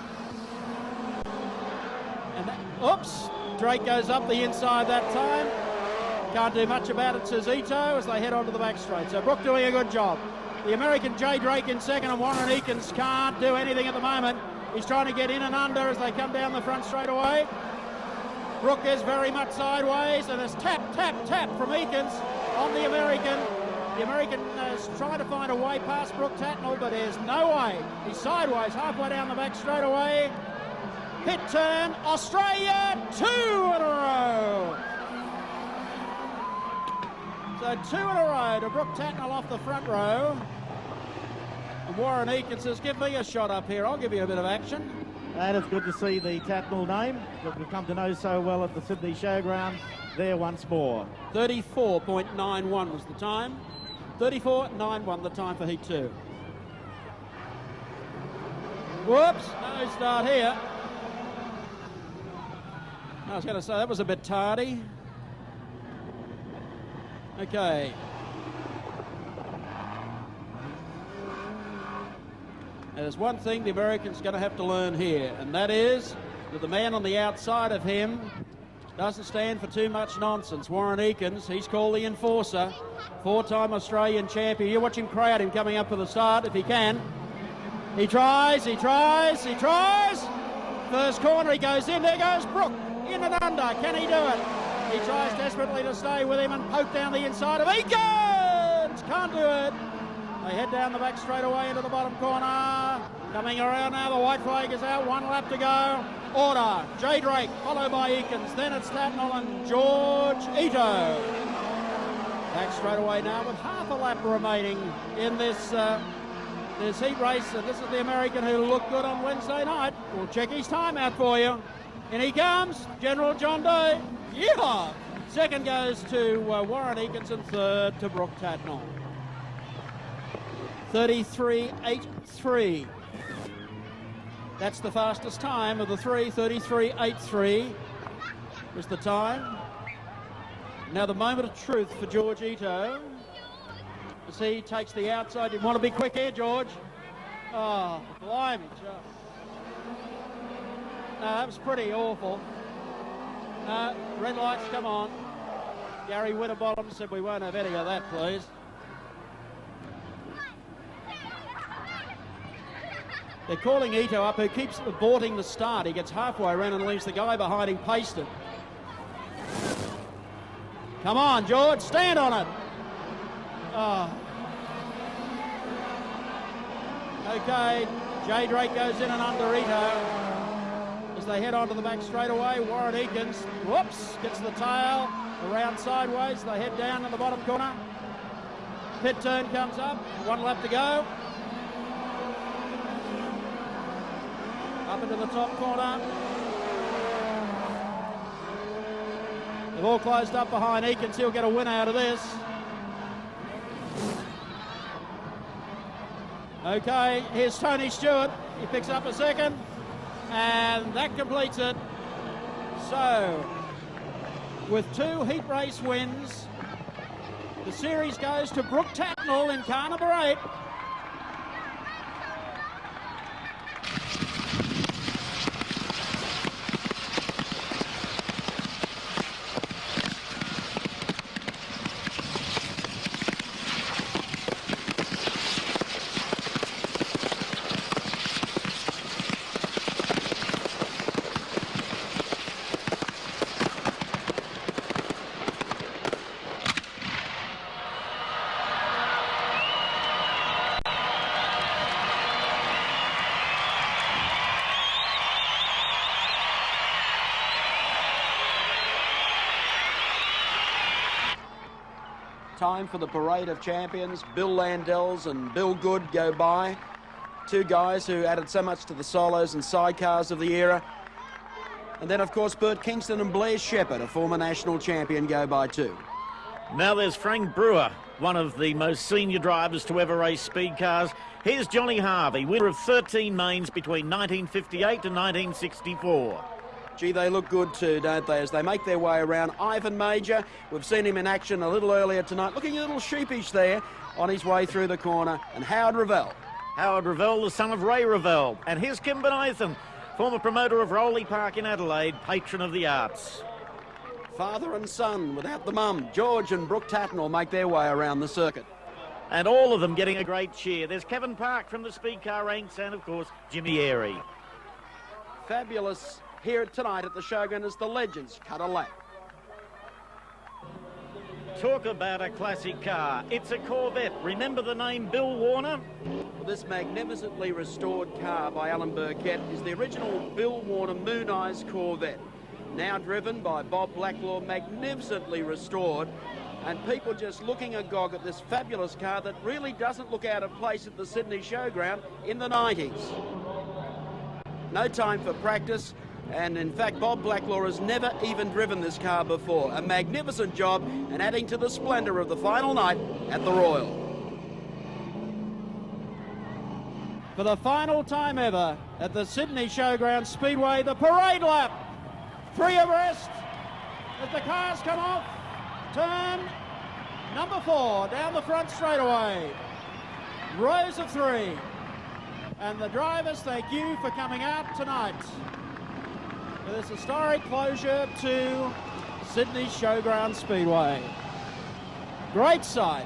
[SPEAKER 4] And oops, Drake goes up the inside that time. Can't do much about it, says Ito, as they head onto the back straight. So Brooke doing a good job. The American Jay Drake in second, and Warren Eakins can't do anything at the moment. He's trying to get in and under as they come down the front straight away. Brooke is very much sideways, and there's tap, tap, tap from Eakins on the American. The American is trying to find a way past Brooke Tatnall, but there's no way. He's sideways, halfway down the back straight away. Pit turn, Australia, 2 in a row. So 2 in a row to Brooke Tatnall off the front row. And Warren Eakins says, give me a shot up here, I'll give you a bit of action.
[SPEAKER 7] And it's good to see the Tatnall name that we've come to know so well at the Sydney Showground there once more.
[SPEAKER 4] 34.91 was the time. 34.91 the time for heat 2. Whoops, no start here. I was going to say that was a bit tardy. Okay. There's one thing the American's going to have to learn here, and that is that the man on the outside of him doesn't stand for too much nonsense. Warren Eakins, he's called the enforcer, 4-time Australian champion. You watch him crowd him coming up for the start if he can. He tries, he tries, he tries. First corner, he goes in. There goes Brooke, in and under. Can he do it? He tries desperately to stay with him and poke down the inside of Eakins. Can't do it. They head down the back straight away into the bottom corner. Coming around now, the white flag is out, 1 lap to go. Order, Jay Drake, followed by Eakins. Then it's Tatnall and George Ito. Back straight away now with half a lap remaining in this heat race. And this is the American who looked good on Wednesday night. We'll check his time out for you. In he comes, General John Day. Yeah! Second goes to Warren Eakins, and third to Brooke Tatnall. 33.83. That's the fastest time of the 3. 33.83 was the time. Now the moment of truth for George Ito as he takes the outside. You want to be quick here, George? Oh, blimey. No, that was pretty awful. Red lights, come on. Gary Winterbottom said we won't have any of that, please. They're calling Ito up, who keeps aborting the start. He gets halfway around and leaves the guy behind him pasted. Come on, George, stand on it. Oh. Okay, Jay Drake goes in and under Ito. As they head onto the back straight away, Warren Eakins, whoops, gets the tail, around sideways. They head down in the bottom corner. Pit turn comes up, 1 lap to go. Up into the top corner. They've all closed up behind Eakins. He'll get a win out of this. Okay, here's Tony Stewart. He picks up a second, and that completes it. So, with 2 heat race wins, the series goes to Brooke Tatnall in car number 8.
[SPEAKER 5] time for the parade of champions. Bill Landells and Bill Good go by. Two guys who added so much to the solos and sidecars of the era. And then, of course, Bert Kingston and Blair Shepherd, a former national champion, go by too.
[SPEAKER 1] Now there's Frank Brewer, one of the most senior drivers to ever race speed cars. Here's Johnny Harvey, winner of 13 mains between 1958 and 1964.
[SPEAKER 5] Gee, they look good too, don't they, as they make their way around. Ivan Major, we've seen him in action a little earlier tonight, looking a little sheepish there on his way through the corner. And Howard Revell.
[SPEAKER 1] Howard Revell, the son of Ray Revell. And here's Kim Benatham, former promoter of Rowley Park in Adelaide, patron of the arts.
[SPEAKER 5] Father and son without the mum. George and Brooke Tatnall make their way around the circuit.
[SPEAKER 1] And all of them getting a great cheer. There's Kevin Park from the Speedcar ranks and, of course, Jimmy Airy.
[SPEAKER 5] Fabulous here tonight at the Showground as the legends cut a lap.
[SPEAKER 1] Talk about a classic car. It's a Corvette. Remember the name Bill Warner?
[SPEAKER 5] Well, this magnificently restored car by Alan Burkett is the original Bill Warner Moon Eyes Corvette. Now driven by Bob Blacklaw, magnificently restored, and people just looking agog at this fabulous car that really doesn't look out of place at the Sydney Showground in the 90s. No time for practice, and in fact Bob Blacklaw has never even driven this car before. A magnificent job and adding to the splendour of the final night at the Royal.
[SPEAKER 4] For the final time ever at the Sydney Showground Speedway, the parade lap. 3 abreast as the cars come off. Turn number 4 down the front straightaway. Rows of 3. And the drivers, thank you for coming out tonight for this historic closure to Sydney Showground Speedway. Great sight.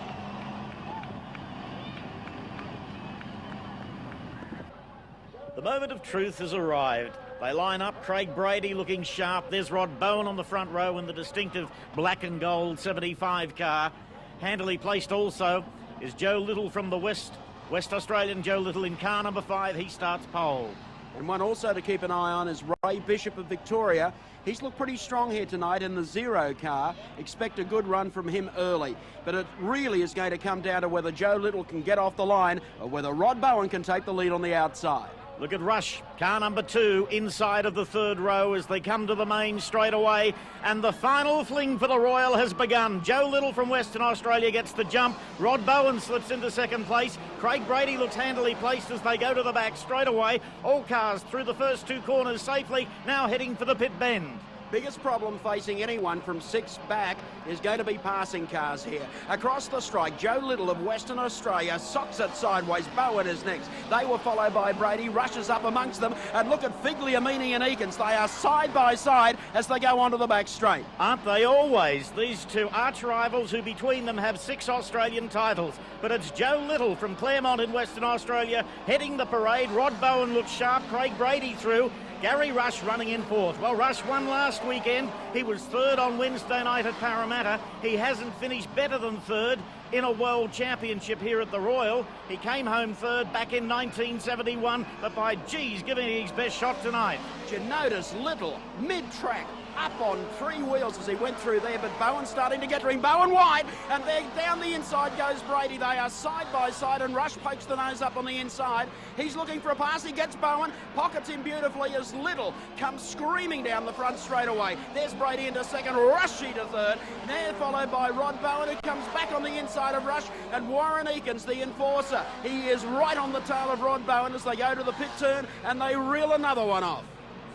[SPEAKER 1] The moment of truth has arrived. They line up, Craig Brady looking sharp. There's Rod Bowen on the front row in the distinctive black and gold 75 car. Handily placed also is Joe Little from the West Australian. Joe Little in car number 5. He starts pole.
[SPEAKER 5] And one also to keep an eye on is Ray Bishop of Victoria. He's looked pretty strong here tonight in the 0 car. Expect a good run from him early. But it really is going to come down to whether Joe Little can get off the line or whether Rod Bowen can take the lead on the outside.
[SPEAKER 1] Look at Rush, car number 2, inside of the 3rd row as they come to the main straight away. And the final fling for the Royal has begun. Joe Little from Western Australia gets the jump. Rod Bowen slips into 2nd place. Craig Brady looks handily placed as they go to the back straight away. All cars through the first 2 corners safely, now heading for the pit bend.
[SPEAKER 5] Biggest problem facing anyone from 6 back is going to be passing cars here. Across the strike, Joe Little of Western Australia socks it sideways. Bowen is next. They were followed by Brady, rushes up amongst them, and look at Figliamini and Eakins. They are side by side as they go onto the back straight.
[SPEAKER 1] Aren't they always? These two arch rivals who between them have 6 Australian titles. But it's Joe Little from Claremont in Western Australia heading the parade. Rod Bowen looks sharp. Craig Brady through. Gary Rush running in 4th. Well, Rush won last weekend. He was 3rd on Wednesday night at Parramatta. He hasn't finished better than 3rd in a World Championship here at the Royal. He came home 3rd back in 1971, but by G's giving it his best shot tonight.
[SPEAKER 5] Did you notice Little mid-track up on 3 wheels as he went through there, but Bowen starting to get to him. Bowen wide, and then down the inside goes Brady. They are side by side, and Rush pokes the nose up on the inside. He's looking for a pass. He gets Bowen, pockets him beautifully as Little comes screaming down the front straight away. There's Brady into 2nd, Rushy to 3rd. There followed by Rod Bowen, who comes back on the inside of Rush, and Warren Eakins, the enforcer. He is right on the tail of Rod Bowen as they go to the pit turn, and they reel another one off.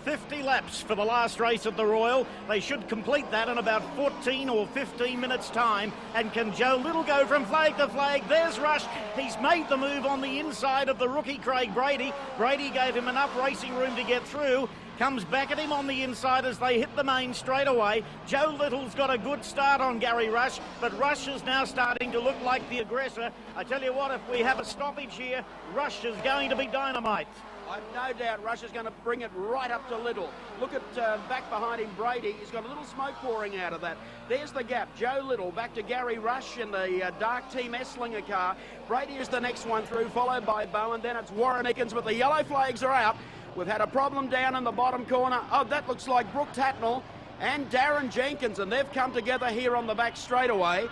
[SPEAKER 1] 50 laps for the last race at the Royal. They should complete that in about 14 or 15 minutes time. And can Joe Little go from flag to flag? There's Rush. He's made the move on the inside of the rookie Craig Brady. Brady gave him enough racing room to get through. Comes back at him on the inside as they hit the main straight away. Joe Little's got a good start on Gary Rush, but Rush is now starting to look like the aggressor. I tell you what, if we have a stoppage here, Rush is going to be dynamite.
[SPEAKER 5] I've no doubt Rush is going to bring it right up to Little. Look at back behind him, Brady. He's got a little smoke pouring out of that. There's the gap. Joe Little back to Gary Rush in the dark Team Esslinger car. Brady is the next one through, followed by Bowen. Then it's Warren Eakins, but the yellow flags are out. We've had a problem down in the bottom corner. Oh, that looks like Brooke Tatnall and Darren Jenkins, and they've come together here on the back straightaway.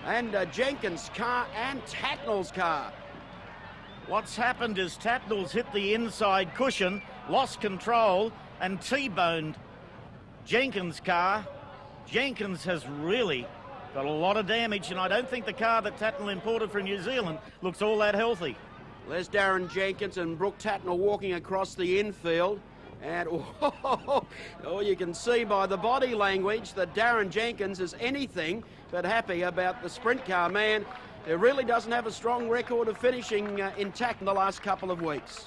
[SPEAKER 5] and Jenkins' car and Tatnall's car.
[SPEAKER 1] What's happened is Tatnall's hit the inside cushion, lost control, and T-boned Jenkins' car. Jenkins has really got a lot of damage, and I don't think the car that Tatnall imported from New Zealand looks all that healthy.
[SPEAKER 5] There's Darren Jenkins and Brooke Tatnall walking across the infield. And you can see by the body language that Darren Jenkins is anything but happy about the sprint car man. It really doesn't have a strong record of finishing intact in the last couple of weeks.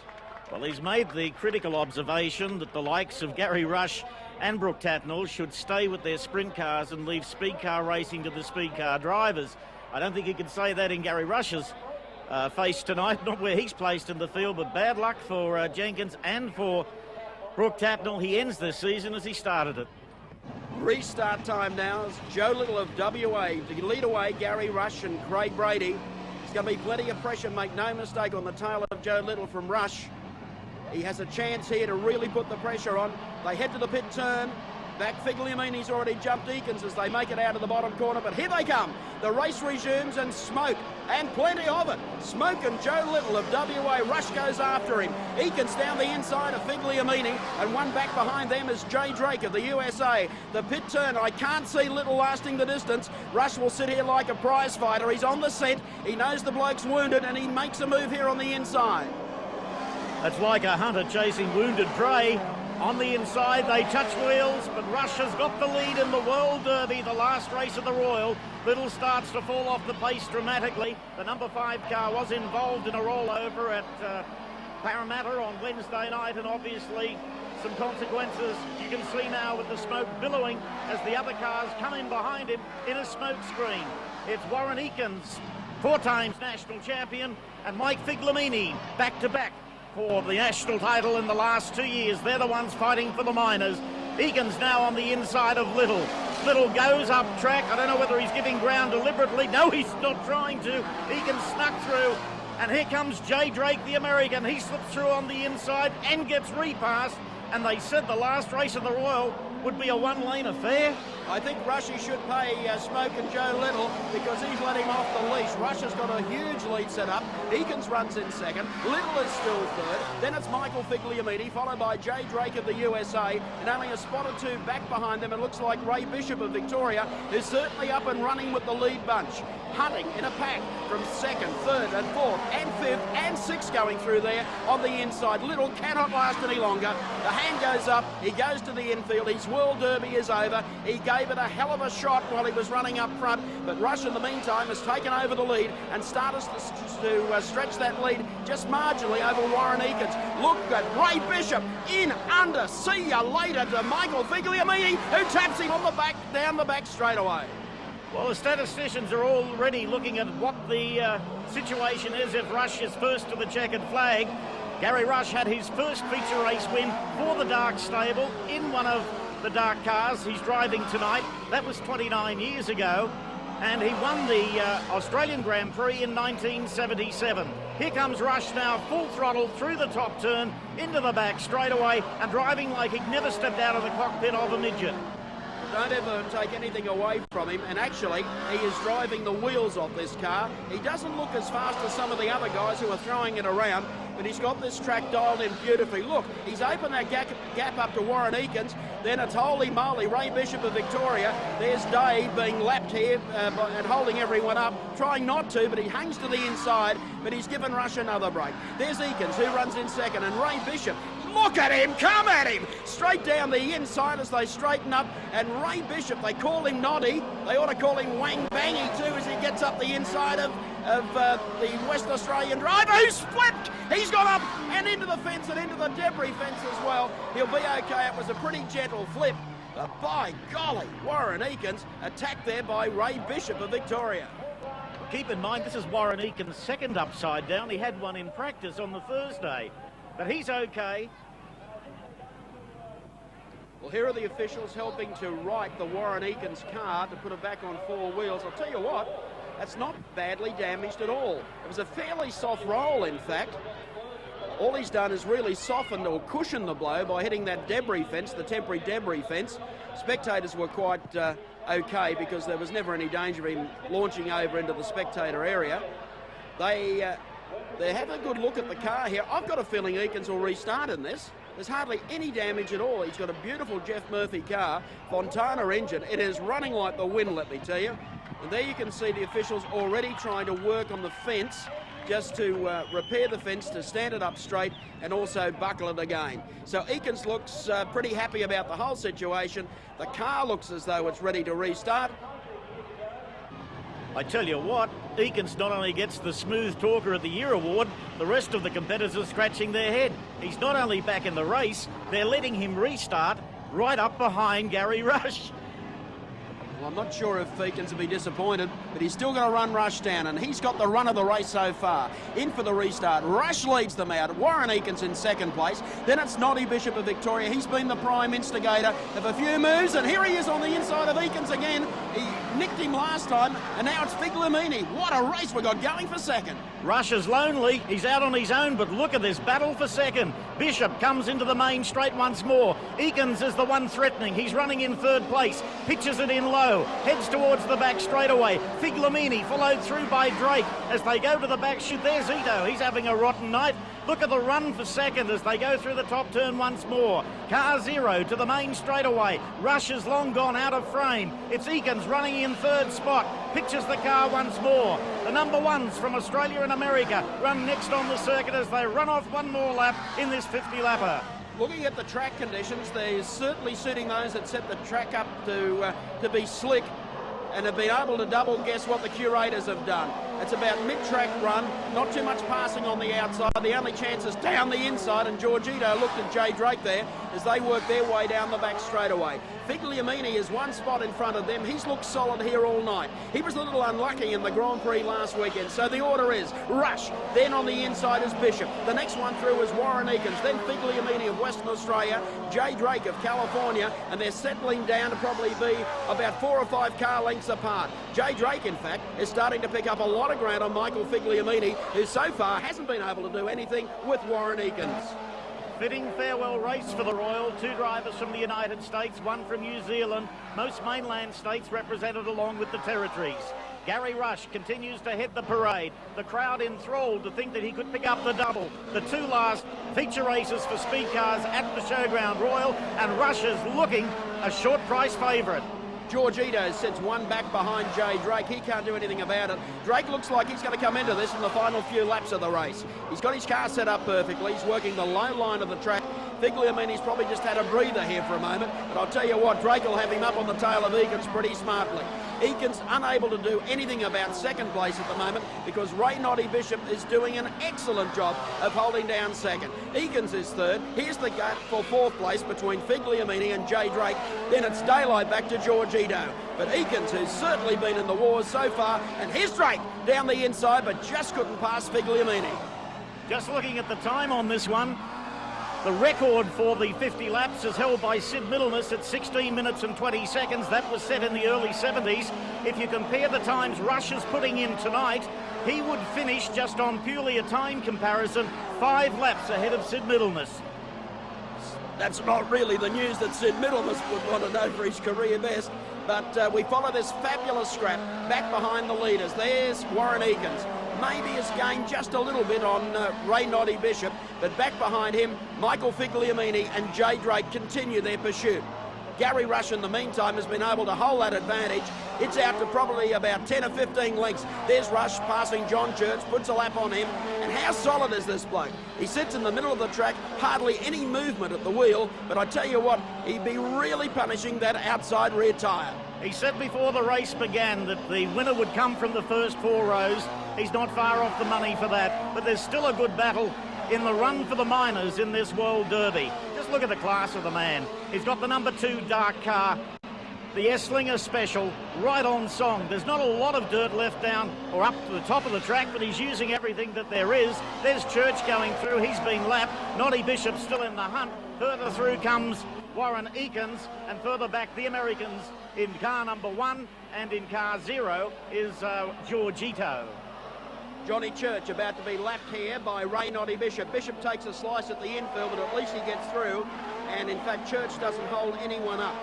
[SPEAKER 1] Well, he's made the critical observation that the likes of Gary Rush and Brooke Tatnall should stay with their sprint cars and leave speed car racing to the speed car drivers. I don't think he could say that in Gary Rush's face tonight, not where he's placed in the field, but bad luck for Jenkins and for Brooke Tatnall. He ends this season as he started it.
[SPEAKER 5] Restart time now as Joe Little of WA to lead away Gary Rush and Craig Brady. There's going to be plenty of pressure, make no mistake, on the tail of Joe Little from Rush. He has a chance here to really put the pressure on. They head to the pit turn. Back Figliamini's already jumped Eakins as they make it out of the bottom corner, but here they come. The race resumes, and smoke, and plenty of it. Smoke and Joe Little of WA. Rush goes after him. Eakins down the inside of Figliamini, and one back behind them is Jay Drake of the USA. The pit turn, I can't see Little lasting the distance. Rush will sit here like a prize fighter. He's on the scent. He knows the bloke's wounded, and he makes a move here on the inside.
[SPEAKER 1] That's like a hunter chasing wounded prey. On the inside, they touch wheels, but Rush has got the lead in the World Derby, the last race of the Royal. Little starts to fall off the pace dramatically. The number 5 car was involved in a rollover at Parramatta on Wednesday night, and obviously some consequences you can see now with the smoke billowing as the other cars come in behind him in a smoke screen. It's Warren Eakins, 4 times national champion, and Mike Figlamini back-to-back for the national title in the last 2 years. They're the ones fighting for the minors. Eakins now on the inside of Little. Little goes up track. I don't know whether he's giving ground deliberately. No, he's not trying to. Eakins snuck through. And here comes Jay Drake, the American. He slips through on the inside and gets repassed. And they said the last race of the Royal would be a one-lane affair.
[SPEAKER 5] I think Rushy should pay Smoke and Joe Little because he's let him off the leash. Rush has got a huge lead set up. Eakins runs in second. Little is still third. Then it's Michael Figliamini, followed by Jay Drake of the USA, and only a spot or 2 back behind them. It looks like Ray Bishop of Victoria is certainly up and running with the lead bunch. Hunting in a pack from second, third and fourth and fifth and sixth going through there on the inside. Little cannot last any longer. The hand goes up. He goes to the infield. His World Derby is over. He gave it a hell of a shot while he was running up front, but Rush in the meantime has taken over the lead and started to stretch that lead just marginally over Warren Eakins. Look at Ray Bishop in under. See you later to Michael Figliamini, who taps him on the back, down the back straight away.
[SPEAKER 1] Well, the statisticians are already looking at what the situation is if Rush is first to the checkered flag. Gary Rush had his first feature race win for the Dark Stable in one of the Dark cars he's driving tonight. That was 29 years ago, and he won the Australian Grand Prix in 1977. Here comes Rush now, full throttle through the top turn, into the back straight away, and driving like he'd never stepped out of the cockpit of a midget.
[SPEAKER 5] Don't ever take anything away from him, and actually he is driving the wheels off this car. He doesn't look as fast as some of the other guys who are throwing it around, but he's got this track dialed in beautifully. Look, he's opened that gap up to Warren Eakins. Then it's holy moly, Ray Bishop of Victoria. There's Dave being lapped here and holding everyone up, trying not to, but he hangs to the inside, but he's given Rush another break. There's Eakins, who runs in second, and Ray Bishop. Look at him, come at him! Straight down the inside as they straighten up, and Ray Bishop, they call him Noddy. They ought to call him Wang Bangy too as he gets up the inside of the West Australian driver who's flipped. He's gone up and into the fence and into the debris fence as well. He'll be okay. It was a pretty gentle flip. But by golly, Warren Eakins attacked there by Ray Bishop of Victoria.
[SPEAKER 1] Keep in mind, this is Warren Eakins' second upside down. He had one in practice on the Thursday, but he's okay.
[SPEAKER 5] Well, here are the officials helping to right the Warren Eakins car to put it back on 4 wheels. I'll tell you what, that's not badly damaged at all. It was a fairly soft roll, in fact. All he's done is really softened or cushioned the blow by hitting that debris fence, the temporary debris fence. Spectators were quite okay because there was never any danger of him launching over into the spectator area. They have a good look at the car here. I've got a feeling Eakins will restart in this. There's hardly any damage at all. He's got a beautiful Jeff Murphy car, Fontana engine. It is running like the wind, let me tell you. And there you can see the officials already trying to work on the fence, just to repair the fence, to stand it up straight and also buckle it again. So Eakins looks pretty happy about the whole situation. The car looks as though it's ready to restart.
[SPEAKER 1] I tell you what, Eakins not only gets the Smooth Talker of the Year award, the rest of the competitors scratching their head. He's not only back in the race, they're letting him restart right up behind Gary Rush.
[SPEAKER 5] Well, I'm not sure if Eakins will be disappointed, but he's still going to run Rush down, and he's got the run of the race so far. In for the restart. Rush leads them out. Warren Eakins in second place. Then it's Noddy Bishop of Victoria. He's been the prime instigator of a few moves, and here he is on the inside of Eakins again. He nicked him last time, and now it's Figliamini. What a race we got going for second.
[SPEAKER 1] Rush is lonely. He's out on his own, but look at this battle for second. Bishop comes into the main straight once more. Eakins is the one threatening. He's running in third place. Pitches it in low. Heads towards the back straightaway. Figliamini followed through by Drake. As they go to the back chute, there's Ito. He's having a rotten night. Look at the run for second as they go through the top turn once more. Car zero to the main straightaway. Rush is long gone out of frame. It's Eakins running in third spot. Pitches the car once more. The number ones from Australia and America run next on the circuit as they run off one more lap in this 50-lapper.
[SPEAKER 5] Looking at the track conditions, they're certainly suiting those that set the track up to be slick and have been able to double guess what the curators have done. It's about mid-track run, not too much passing on the outside. The only chance is down the inside, and Giorgito looked at Jay Drake there as they work their way down the back straightaway. Figliamini is one spot in front of them. He's looked solid here all night. He was a little unlucky in the Grand Prix last weekend, so the order is Rush, then on the inside is Bishop. The next one through is Warren Eakins, then Figliamini of Western Australia, Jay Drake of California, and they're settling down to probably be about 4 or 5 car lengths apart. Jay Drake, in fact, is starting to pick up a lot of ground on Michael Figliamini, who so far hasn't been able to do anything with Warren Eakins.
[SPEAKER 1] Fitting farewell race for the Royal. 2 drivers from the United States, 1 from New Zealand. Most mainland states represented along with the territories. Gary Rush continues to head the parade. The crowd enthralled to think that he could pick up the double. The 2 last feature races for Speedcars at the Showground Royal, and Rush is looking a short price favourite.
[SPEAKER 5] Giorgito sits one back behind Jay Drake. He can't do anything about it. Drake looks like he's going to come into this in the final few laps of the race. He's got his car set up perfectly. He's working the low line of the track. Figliamini's probably just had a breather here for a moment, but I'll tell you what, Drake will have him up on the tail of Eakins pretty smartly. Eakins unable to do anything about second place at the moment because Ray Noddy Bishop is doing an excellent job of holding down second. Eakins is third. Here's the gap for fourth place between Figliamini and Jay Drake. Then it's daylight back to Giorgito. But Eakins has certainly been in the wars so far, and here's Drake down the inside but just couldn't pass Figliamini.
[SPEAKER 1] Just looking at the time on this one, the record for the 50 laps is held by Sid Middlemiss at 16 minutes and 20 seconds. That was set in the early 70s. If you compare the times Rush is putting in tonight, he would finish, just on purely a time comparison, 5 laps ahead of Sid Middlemiss.
[SPEAKER 5] That's not really the news that Sid Middlemiss would want to know for his career best, but we follow this fabulous scrap back behind the leaders. There's Warren Eakins. Maybe has gained just a little bit on Ray Noddy Bishop, but back behind him, Michael Figliamini and Jay Drake continue their pursuit. Gary Rush, in the meantime, has been able to hold that advantage. It's out to probably about 10 or 15 lengths. There's Rush passing John Church, puts a lap on him. And how solid is this bloke? He sits in the middle of the track, hardly any movement at the wheel, but I tell you what, he'd be really punishing that outside rear tyre.
[SPEAKER 1] He said before the race began that the winner would come from the first 4 rows. He's not far off the money for that, but there's still a good battle in the run for the minors in this World Derby. Just look at the class of the man. He's got the number 2 dark car, the Esslinger Special, right on song. There's not a lot of dirt left down or up to the top of the track, but he's using everything that there is. There's Church going through. He's been lapped. Noddy Bishop still in the hunt. Further through comes Warren Eakins, and further back the Americans in car number 1, and in car 0 is Giorgito.
[SPEAKER 5] Johnny Church about to be lapped here by Ray Noddy Bishop. Bishop takes a slice at the infield, but at least he gets through. And in fact, Church doesn't hold anyone up.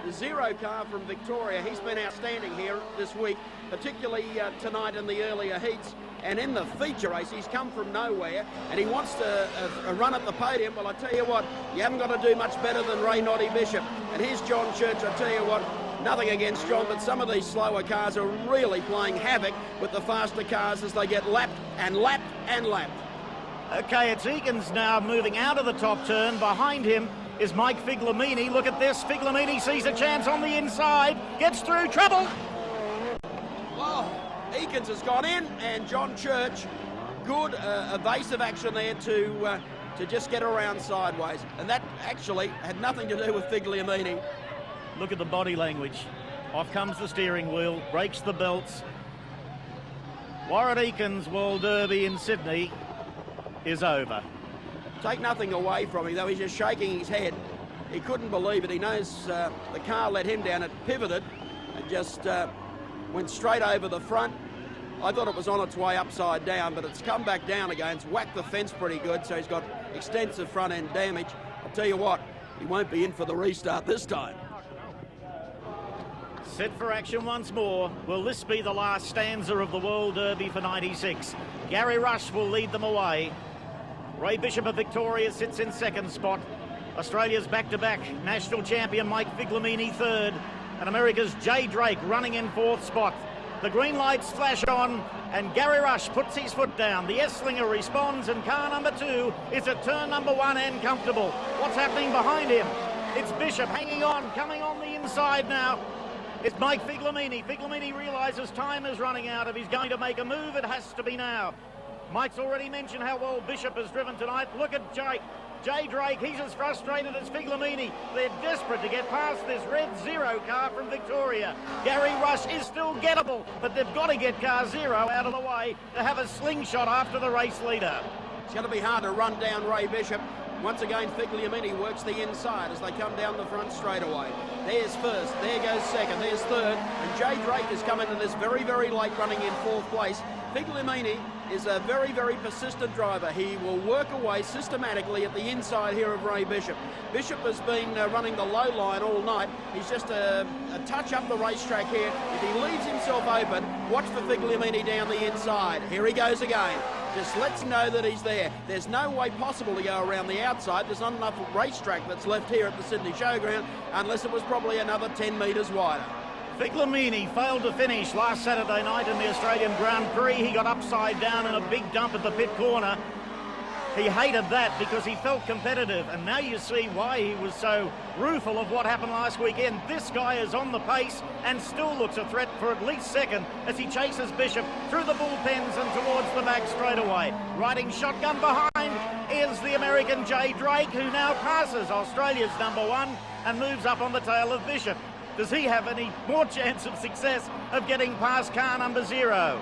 [SPEAKER 5] The Zero car from Victoria, he's been outstanding here this week, particularly tonight in the earlier heats. And in the feature race, he's come from nowhere and he wants to run at the podium. Well, I tell you what, you haven't got to do much better than Ray Noddy Bishop. And here's John Church. I tell you what, nothing against John, but some of these slower cars are really playing havoc with the faster cars as they get lapped and lapped and lapped.
[SPEAKER 1] Okay, it's Eakins now moving out of the top turn. Behind him is Mike Figlamini. Look at this. Figlamini sees a chance on the inside, gets through, trouble.
[SPEAKER 5] Whoa. Eakins has gone in, and John Church, good evasive action there to just get around sideways. And that actually had nothing to do with Figliamini.
[SPEAKER 1] Look at the body language. Off comes the steering wheel, breaks the belts. Warren Eakins' World Derby in Sydney is over.
[SPEAKER 5] Take nothing away from him, though. He's just shaking his head. He couldn't believe it. He knows the car let him down. It pivoted and just went straight over the front. I thought it was on its way upside down, but it's come back down again. It's whacked the fence pretty good, so he's got extensive front end damage. I'll tell you what, he won't be in for the restart this time.
[SPEAKER 1] Set for action once more. Will this be the last stanza of the World Derby for 96? Gary Rush will lead them away. Ray Bishop of Victoria sits in second spot. Australia's back-to-back national champion Mike Figlamini third. And America's Jay Drake running in fourth spot. The green lights flash on and Gary Rush puts his foot down. The S-Slinger responds and car number 2 is at turn number 1 and comfortable. What's happening behind him? It's Bishop hanging on, coming on the inside now. It's Mike Figlamini. Figlamini realises time is running out. If he's going to make a move, it has to be now. Mike's already mentioned how well Bishop has driven tonight. Look at Jay Drake, he's as frustrated as Figlamini. They're desperate to get past this red Zero car from Victoria. Gary Rush is still gettable, but they've got to get car 0 out of the way to have a slingshot after the race leader.
[SPEAKER 5] It's going to be hard to run down Ray Bishop. Once again, Figliamini works the inside as they come down the front straightaway. There's first, there goes second, there's third, and Jay Drake has come into this very, very late running in fourth place. Figliamini is a very, very persistent driver. He will work away systematically at the inside here of Ray Bishop. Bishop has been running the low line all night. He's just a touch up the racetrack here. If he leaves himself open, watch for Figliamini down the inside. Here he goes again. Just lets know that he's there. There's no way possible to go around the outside. There's not enough racetrack that's left here at the Sydney Showground, unless it was probably another 10 metres wider.
[SPEAKER 1] Figlamini failed to finish last Saturday night in the Australian Grand Prix. He got upside down in a big dump at the pit corner. He hated that because he felt competitive, and now you see why he was so rueful of what happened last weekend. This guy is on the pace and still looks a threat for at least second as he chases Bishop through the bullpens and towards the back straightaway. Riding shotgun behind is the American Jay Drake, who now passes Australia's number 1 and moves up on the tail of Bishop. Does he have any more chance of success of getting past car number 0?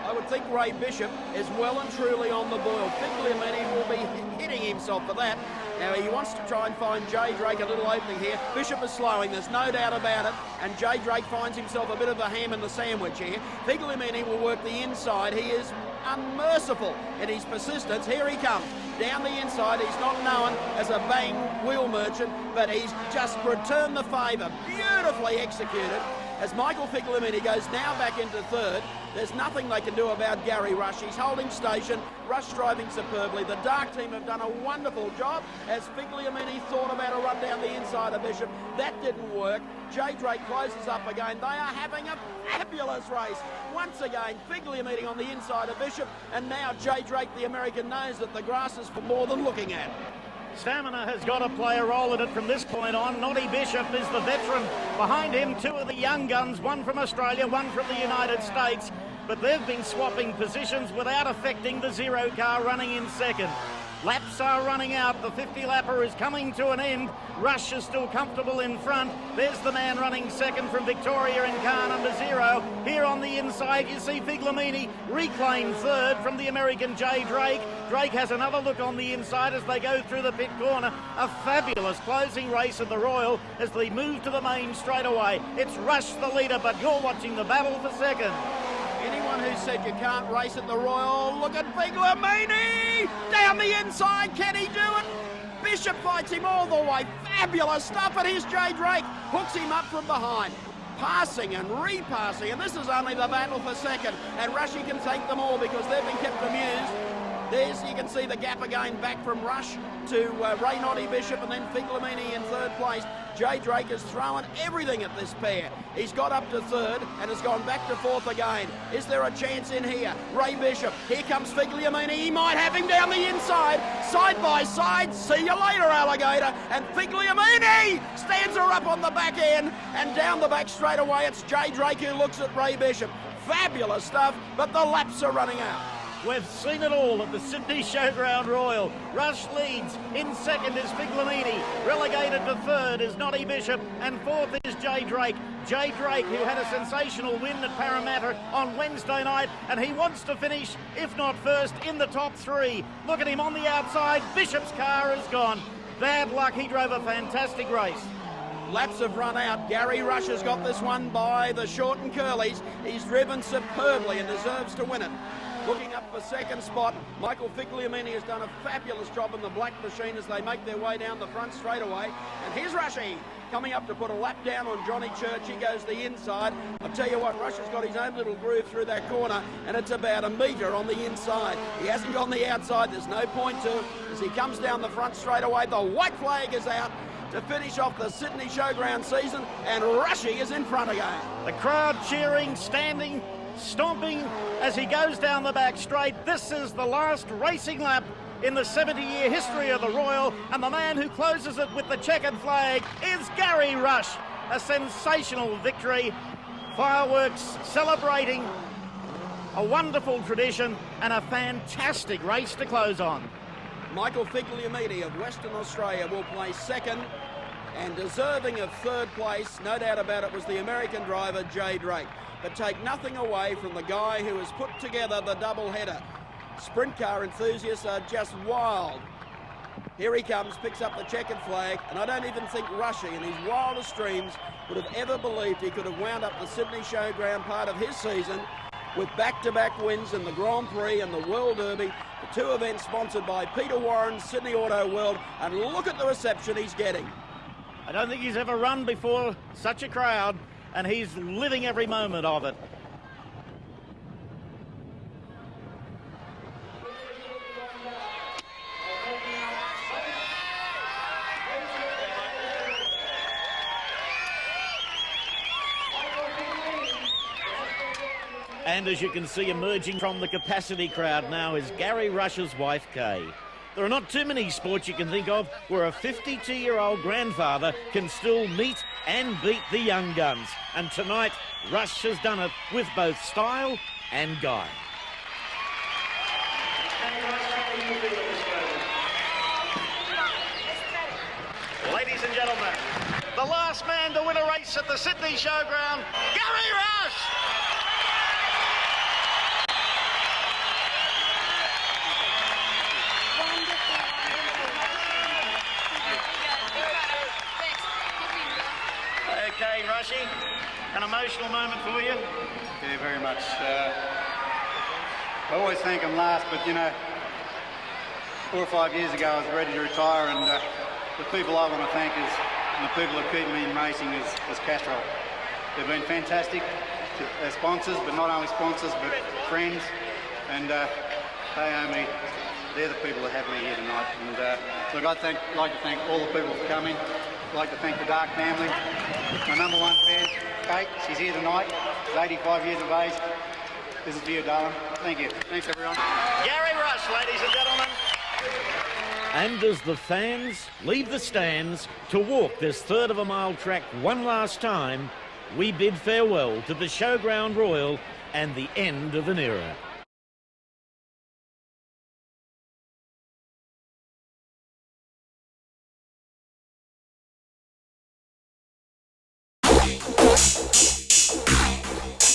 [SPEAKER 5] I would think Ray Bishop is well and truly on the boil. Figliamini will be hitting himself for that. Now he wants to try and find Jay Drake a little opening here. Bishop is slowing, there's no doubt about it. And Jay Drake finds himself a bit of a ham in the sandwich here. Figliamini will work the inside. He is unmerciful in his persistence. Here he comes. Down the inside, he's not known as a bang wheel merchant, but he's just returned the favour. Beautifully executed. As Michael Figlamini goes now back into third, there's nothing they can do about Gary Rush. He's holding station, Rush driving superbly. The Dark team have done a wonderful job as Figlamini thought about a run down the inside of Bishop. That didn't work. Jay Drake closes up again. They are having a fabulous race. Once again, Figlamini on the inside of Bishop, and now Jay Drake, the American, knows that the grass is for more than looking at.
[SPEAKER 1] Stamina has got to play a role in it from this point on. Noddy Bishop is the veteran. Behind him, 2 of the young guns, 1 from Australia, 1 from the United States. But they've been swapping positions without affecting the 0 car running in second. Laps are running out. The 50-lapper is coming to an end. Rush is still comfortable in front. There's the man running second from Victoria in car number 0. Here on the inside, you see Figlamini reclaim third from the American Jay Drake. Drake has another look on the inside as they go through the pit corner. A fabulous closing race at the Royal as they move to the main straight away. It's Rush the leader, but you're watching the battle for second.
[SPEAKER 5] Anyone who said you can't race at the Royal, look at Figlamini! Down the inside, can he do it? Bishop fights him all the way. Fabulous stuff, and here's Jay Drake. Hooks him up from behind. Passing and repassing, and this is only the battle for second. And Rushy can thank them all because they've been kept amused. There's, you can see the gap again back from Rush to Ray Noddy Bishop and then Figlamini in third place. Jay Drake has thrown everything at this pair. He's got up to third and has gone back to fourth again. Is there a chance in here? Ray Bishop, here comes Figlamini. He might have him down the inside. Side by side, see you later, alligator. And Figlamini stands her up on the back end and down the back straight away. It's Jay Drake who looks at Ray Bishop. Fabulous stuff, but the laps are running out.
[SPEAKER 1] We've seen it all at the Sydney Showground Royal. Rush leads. In second is Figlamini. Relegated to third is Noddy Bishop. And fourth is Jay Drake. Jay Drake, who had a sensational win at Parramatta on Wednesday night. And he wants to finish, if not first, in the top three. Look at him on the outside. Bishop's car is gone. Bad luck. He drove a fantastic race.
[SPEAKER 5] Laps have run out. Gary Rush has got this one by the short and curlies. He's driven superbly and deserves to win it. Looking up for second spot, Michael Figlamini has done a fabulous job in the black machine as they make their way down the front straightaway. And here's Rushy coming up to put a lap down on Johnny Church. He goes the inside. I'll tell you what, Rush has got his own little groove through that corner, and it's about a metre on the inside. He hasn't gone the outside. There's no point to. As he comes down the front straightaway, the white flag is out to finish off the Sydney Showground season, and Rushy is in front again.
[SPEAKER 1] The crowd cheering, standing, stomping as he goes down the back straight. This is the last racing lap in the 70-year history of the Royal, and the man who closes it with the checkered flag is Gary Rush. A sensational victory. Fireworks celebrating a wonderful tradition and a fantastic race to close on.
[SPEAKER 5] Michael Figlamini of Western Australia will place second, and deserving of third place, no doubt about it, was the American driver Jay Drake. But take nothing away from the guy who has put together the double-header. Sprint car enthusiasts are just wild. Here he comes, picks up the checkered flag, and I don't even think Rushy in his wildest dreams would have ever believed he could have wound up the Sydney Showground part of his season with back-to-back wins in the Grand Prix and the World Derby, the two events sponsored by Peter Warren's Sydney Auto World, and look at the reception he's getting.
[SPEAKER 1] I don't think he's ever run before such a crowd, and he's living every moment of it. And as you can see, emerging from the capacity crowd now is Gary Rush's wife, Kay. There are not too many sports you can think of where a 52-year-old grandfather can still meet and beat the young guns. And tonight, Rush has done it with both style and guile. Ladies and gentlemen, the last man to win a race at the Sydney Showground, Gary Rush! Okay, Rushy, an emotional moment for you?
[SPEAKER 8] Yeah, very much. I always think I'm last, but you know, 4 or 5 years ago I was ready to retire, and the people I want to thank is, and the people who keep me in racing is Castrol. They've been fantastic, as sponsors, but not only sponsors, but friends, and they owe me. They're the people that have me here tonight. And look, I'd like to thank all the people for coming. I'd like to thank the Dark family. My number one fan, Kate, she's here tonight. She's 85 years of age. This is for you, darling. Thank you. Thanks, everyone.
[SPEAKER 1] Gary Rush, ladies and gentlemen. And as the fans leave the stands to walk this third of a mile track one last time, we bid farewell to the Showground Royal and the end of an era.